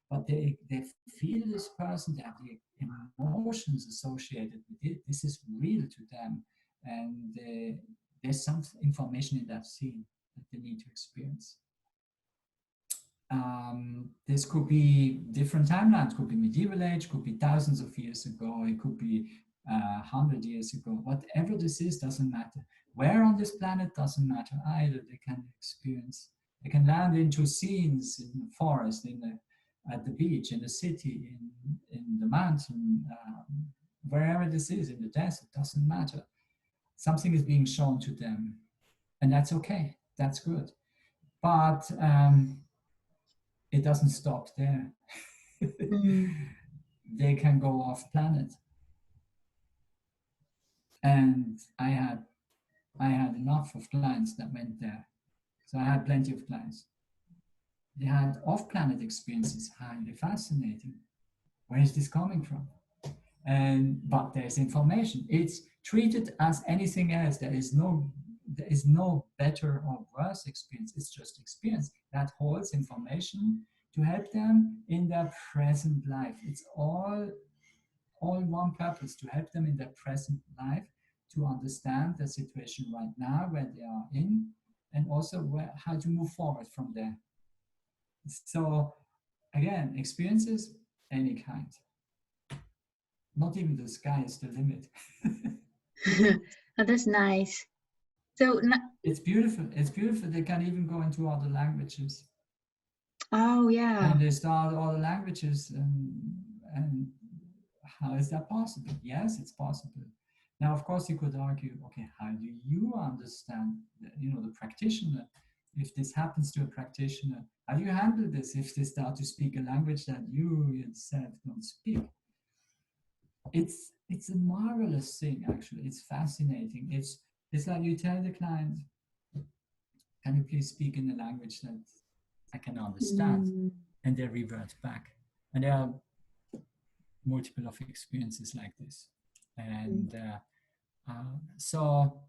but they feel this person, they have the emotions associated with it. This is real to them, and there's some information in that scene that they need to experience. This could be different timelines, could be medieval age, could be thousands of years ago, it could be 100 years ago. Whatever this is doesn't matter. Where on this planet doesn't matter either. They can experience, they can land into scenes in the forest, at the beach, in the city, in the mountain, wherever this is, in the desert, doesn't matter. Something is being shown to them, and that's okay, that's good. But it doesn't stop there. They can go off planet. And I had enough of clients that went there. So I had plenty of clients. They had off-planet experiences, highly fascinating. Where is this coming from? But there's information. It's treated as anything else. There is no better or worse experience. It's just experience that holds information to help them in their present life. It's all one purpose, to help them in their present life, to understand the situation right now where they are in, and also how to move forward from there. So again, experiences, any kind. Not even the sky is the limit. Oh, that's nice. So it's beautiful. It's beautiful. They can even go into other languages. Oh yeah. And they start other languages, and how is that possible? Yes, it's possible. Now, of course, you could argue, okay, how do you understand, the practitioner? If this happens to a practitioner, how do you handle this if they start to speak a language that you yourself don't speak? It's a marvelous thing, actually. It's fascinating. It's like you tell the client, can you please speak in a language that I can understand? And they revert back. And there are multiple of experiences like this. And so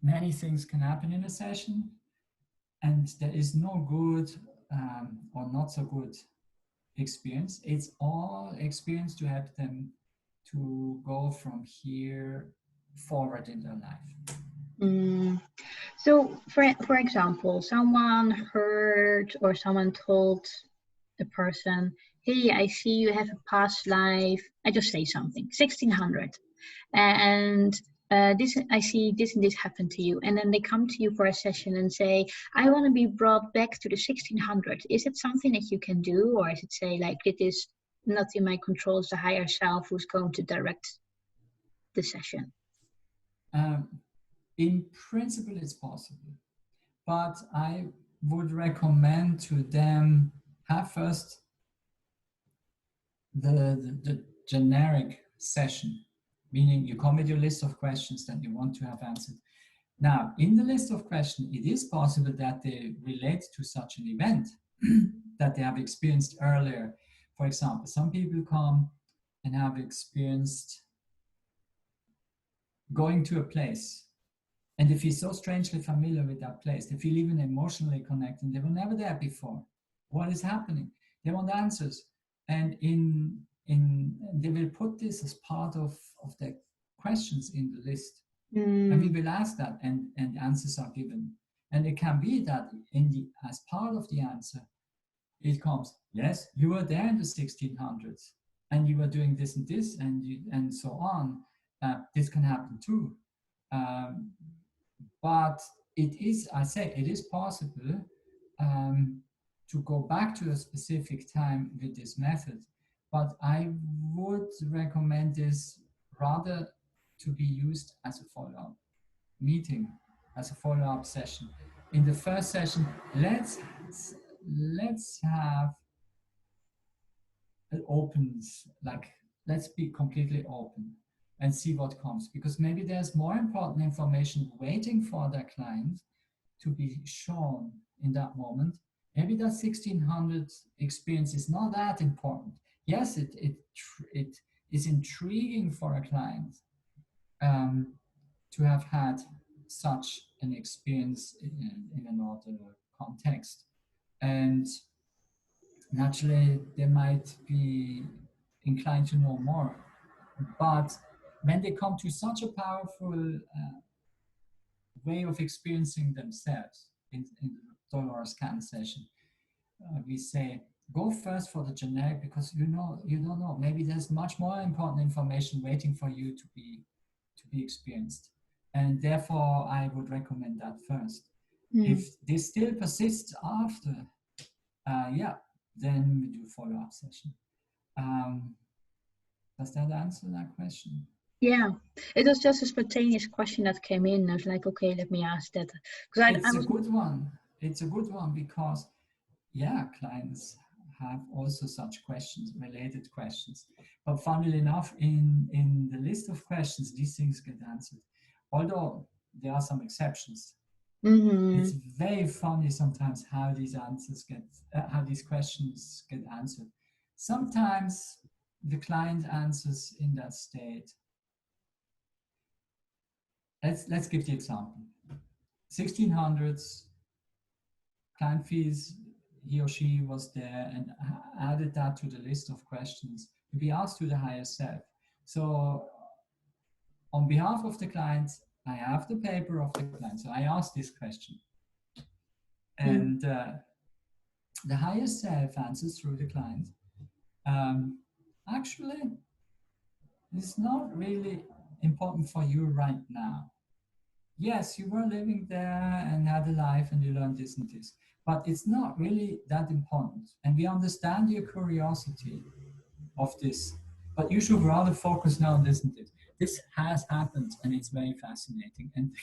many things can happen in a session, and there is no good or not so good experience. It's all experience to help them to go from here forward in their life. So, for example, someone heard or someone told the person, "Hey, I see you have a past life." I just say something, 1600, and this I see this and this happened to you, and then they come to you for a session and say, "I want to be brought back to the 1600." Is it something that you can do, or is it say like it is not in my control? It's the higher self who's going to direct the session? In principle, it's possible, but I would recommend to them have first the generic session, meaning you come with your list of questions that you want to have answered. Now, in the list of questions, it is possible that they relate to such an event that they have experienced earlier. For example, some people come and have experienced going to a place, and they feel so strangely familiar with that place. They feel even emotionally connected. They were never there before. What is happening? They want answers. And they will put this as part of the questions in the list. And we will ask that, and answers are given. And it can be that as part of the answer, it comes, yes, you were there in the 1600s, and you were doing this and this, and so on. This can happen too. But it is possible to go back to a specific time with this method. But I would recommend this rather to be used as a follow-up meeting, as a follow-up session. In the first session, let's have it opens, like, let's be completely open and see what comes, because maybe there's more important information waiting for the client to be shown in that moment. Maybe that 1600 experience is not that important. Yes, it is intriguing for a client to have had such an experience in another context. And naturally, they might be inclined to know more. But when they come to such a powerful way of experiencing themselves in the Dolores scan session, we say, go first for the generic, because you don't know. Maybe there's much more important information waiting for you to be experienced. And therefore, I would recommend that first. If this still persists after, then we do follow-up session. Does that answer that question? Yeah, it was just a spontaneous question that came in. I was like, okay, let me ask that. It's a good one. It's a good one because, clients have also such questions, related questions. But funnily enough, in the list of questions, these things get answered. Although there are some exceptions. It's very funny sometimes how these questions get answered. Sometimes the client answers in that state. Let's give the example. 1600s, client feels he or she was there and added that to the list of questions to be asked to the higher self. So on behalf of the client, I have the paper of the client. So I ask this question. And the higher self answers through the client. Actually, it's not really important for you right now. Yes, you were living there and had a life and you learned this and this, but it's not really that important. And we understand your curiosity of this, but you should rather focus now on this and this. This has happened and it's very fascinating. And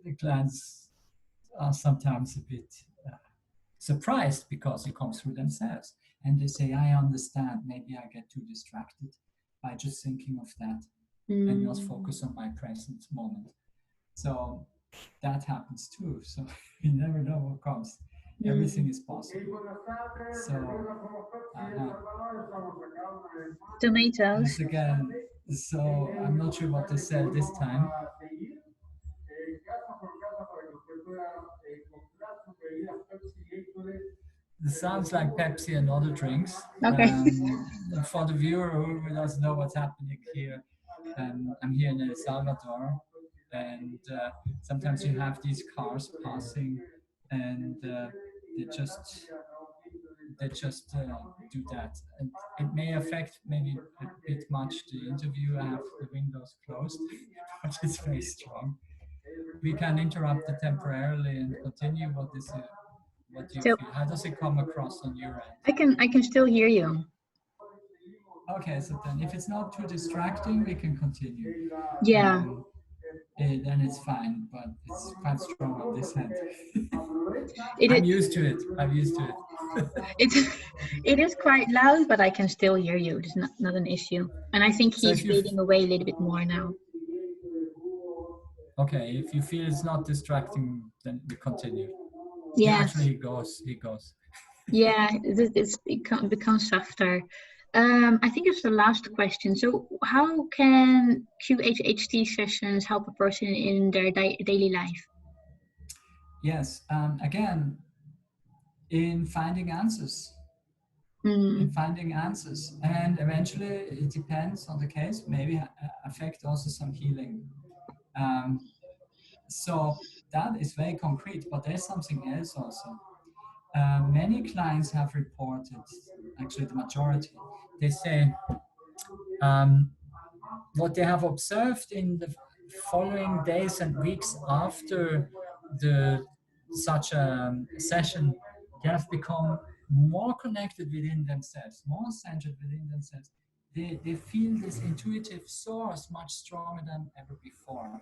the clients are sometimes a bit surprised because it comes through themselves. And they say, I understand, maybe I get too distracted by just thinking of that and not focus on my present moment. So that happens too. So you never know what comes. Everything is possible. So, tomatoes. Once again, so I'm not sure what they said this time. This sounds like Pepsi and other drinks. Okay. For the viewer who doesn't know what's happening here, I'm here in El Salvador, and sometimes you have these cars passing, and they just do that, and it may affect maybe a bit much the interview. I have the windows closed, but it's very strong. We can interrupt it temporarily and continue. What do you So feel? How does it come across on your end? I can still hear you. Okay, so then if it's not too distracting, we can continue. Yeah. Then it's fine, but it's quite strong on this end. It I'm is used to it. I'm used to it. it's it is quite loud, but I can still hear you. It's not an issue. And I think So he's if you fading away a little bit more now. okay, if you feel it's not distracting, then we continue. Yeah, actually, Yes. he goes. Yeah, it's become softer. I think it's the last question. So, how can QHHT sessions help a person in their daily life? Yes, again, in finding answers, Mm, and eventually it depends on the case. Maybe affect also some healing. Um, so that is very concrete, but there's something else also. Many clients have reported, actually the majority, they say um, what they have observed in the following days and weeks after the such a session, they have become more connected within themselves, more centered within themselves. They feel this intuitive source much stronger than ever before.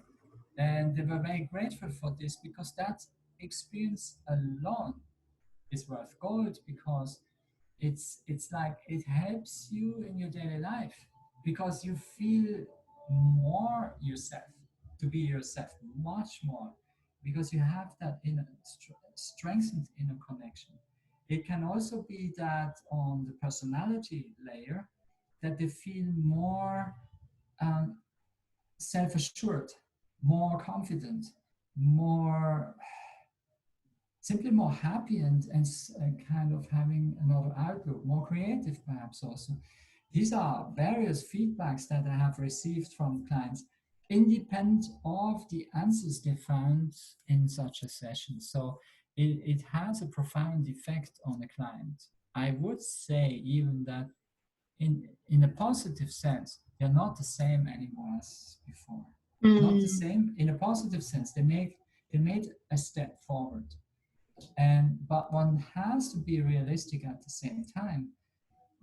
And they were very grateful for this because that experience alone is worth gold, because it's like it helps you in your daily life because you feel more yourself, to be yourself much more, because you have that inner strengthened inner connection. It can also be that on the personality layer, that they feel more um, self-assured, more confident, more simply more happy, and kind of having another outlook, more creative perhaps also. These are various feedbacks that I have received from clients, independent of the answers they found in such a session. So it has a profound effect on the client. I would say even that in a positive sense, they're not the same anymore as before. Not the mm, same in a positive sense. They made a step forward, and but one has to be realistic at the same time.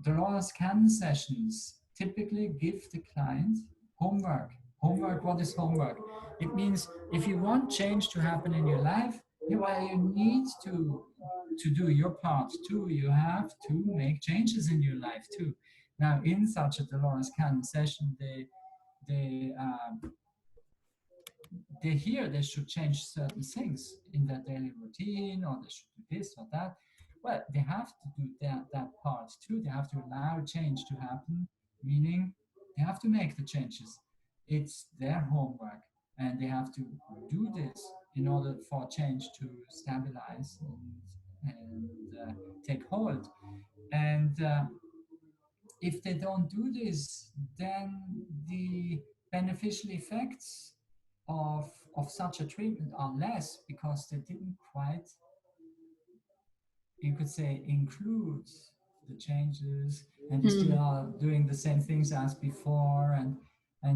Dolores Cannon sessions typically give the client homework. Homework, what is homework? It means if you want change to happen in your life, you need to do your part too. You have to make changes in your life too. Now, in such a Dolores Cannon session, they hear they should change certain things in their daily routine, or they should do this or that. Well, they have to do that part too. They have to allow change to happen, meaning they have to make the changes. It's their homework, and they have to do this in order for change to stabilize and take hold. And if they don't do this, then the beneficial effects of such a treatment are less, because they didn't quite, you could say, include the changes, and they still mm, are doing the same things as before, and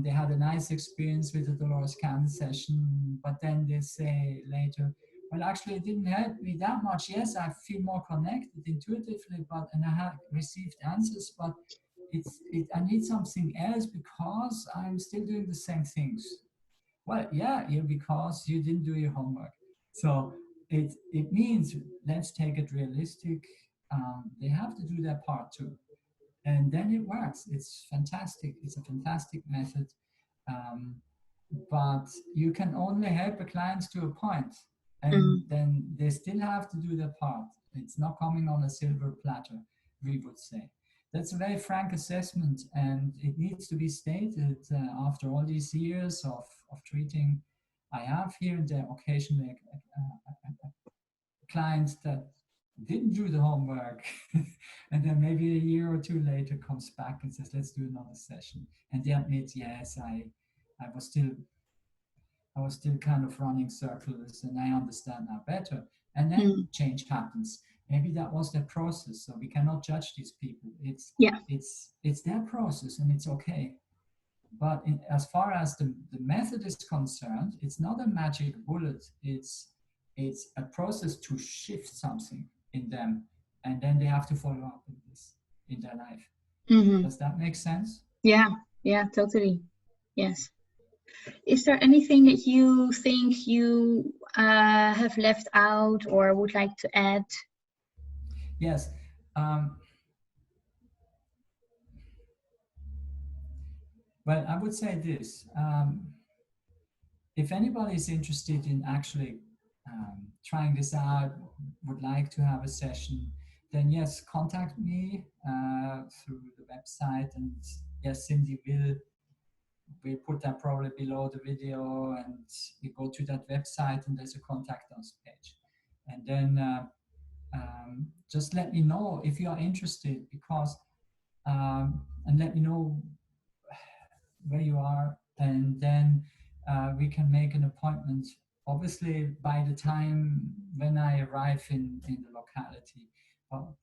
they had a nice experience with the Dolores Cannon session, but then they say later, well, actually it didn't help me that much. Yes, I feel more connected intuitively, but and I have received answers, but I need something else because I'm still doing the same things. Well, yeah, because you didn't do your homework. So it means, let's take it realistic. They have to do their part too, and then it works. It's fantastic. It's a fantastic method. Um, but you can only help a client to a point, and mm, then they still have to do their part. It's not coming on a silver platter, we would say. That's a very frank assessment, and it needs to be stated. After all these years of treating, I have here and there occasionally clients that didn't do the homework, and then maybe a year or two later comes back and says, let's do another session. And they admit, yes, I was still kind of running circles, and I understand now better. And then change happens. Maybe that was their process. So we cannot judge these people. It's their process, and it's okay. But as far as the method is concerned, it's not a magic bullet. It's a process to shift something in them, and then they have to follow up in this in their life. Does that make sense? Yeah, totally. Yes. Is there anything that you think you have left out or would like to add? Yes. Well, I would say this. If anybody is interested in actually trying this out, would like to have a session, then yes, contact me through the website. And yes, Cindy will put that probably below the video, and you go to that website and there's a contact us page. And then just let me know if you are interested, because and let me know where you are, and then we can make an appointment, obviously by the time when I arrive in the locality. But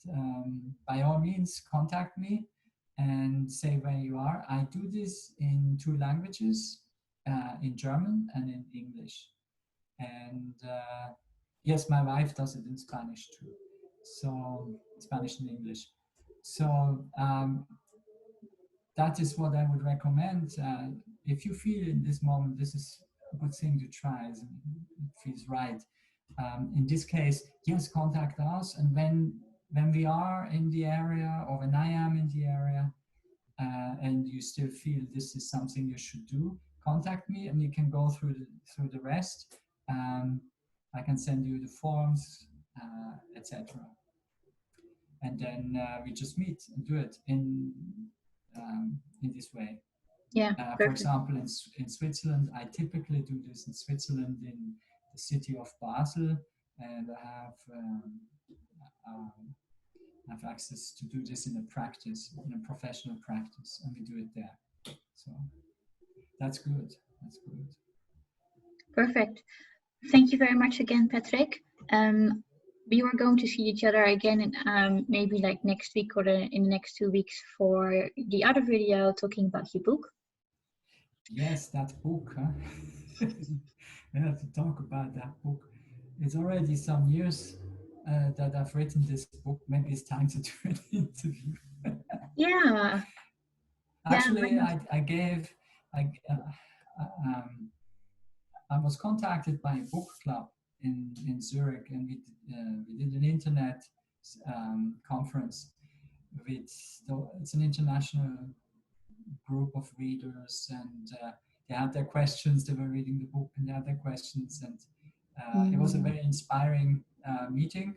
by all means, contact me and say where you are. I do this in 2 languages, in German and in English. And yes, my wife does it in Spanish too. So Spanish and English. So that is what I would recommend. If you feel in this moment this is a good thing to try, it feels right. In this case, yes, contact us, and when we are in the area, or when I am in the area, and you still feel this is something you should do, contact me, and you can go through the rest. I can send you the forms, etc. And then we just meet and do it in this way. Yeah. For example, in Switzerland, I typically do this in Switzerland in the city of Basel, and I have access to do this in a practice, in a professional practice, and we do it there. So that's good. That's good. Perfect. Thank you very much again, Patrick. We were going to see each other again in, maybe like next week or in the next 2 weeks for the other video talking about your book. Yes, that book. Huh? We have to talk about that book. It's already some years that I've written this book. Maybe it's time to do an interview. Yeah. Actually, I was contacted by a book club in Zurich, and we did an internet conference with, it's an international group of readers, and they had their questions. They were reading the book and they had their questions, and it was a very inspiring meeting.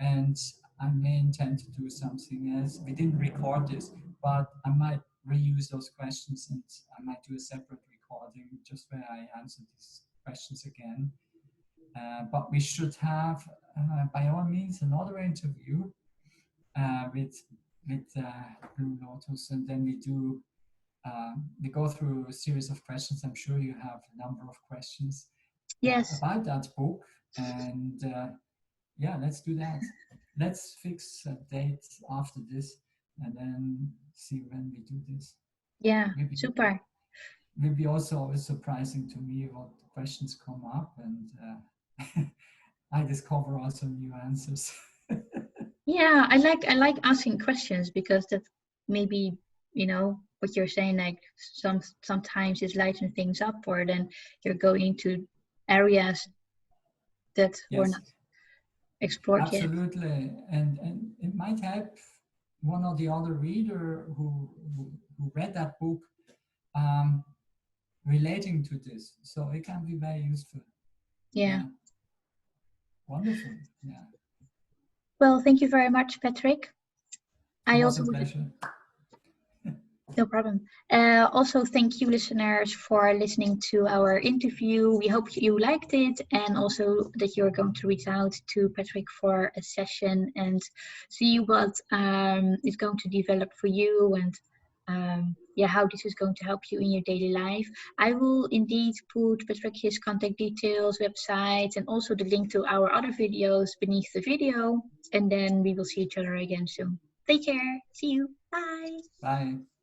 And I may intend to do something else. We didn't record this, but I might reuse those questions, and I might do a separate recording just where I answer these questions again. But we should have, by all means, another interview with Blue Lotus, and then we go through a series of questions. I'm sure you have a number of questions about that book, and yeah, let's do that. Let's fix a date after this, and then see when we do this. Yeah, super. Maybe also always surprising to me what questions come up, and I discover also new answers. Yeah, I like asking questions, because that maybe, you know, what you're saying, like sometimes it's lighten things up, or then you're going into areas that were not explored yet. Absolutely, and it might help one or the other reader who read that book relating to this, so it can be very useful. Yeah. Wonderful. Yeah. Well, thank you very much, Patrick. It was a pleasure. No problem. Also, thank you, listeners, for listening to our interview. We hope you liked it, and also that you're going to reach out to Patrick for a session and see what is going to develop for you, and yeah, how this is going to help you in your daily life. I will indeed put Patrick his contact details, website, and also the link to our other videos beneath the video. And then we will see each other again soon. Take care. See you. Bye. Bye.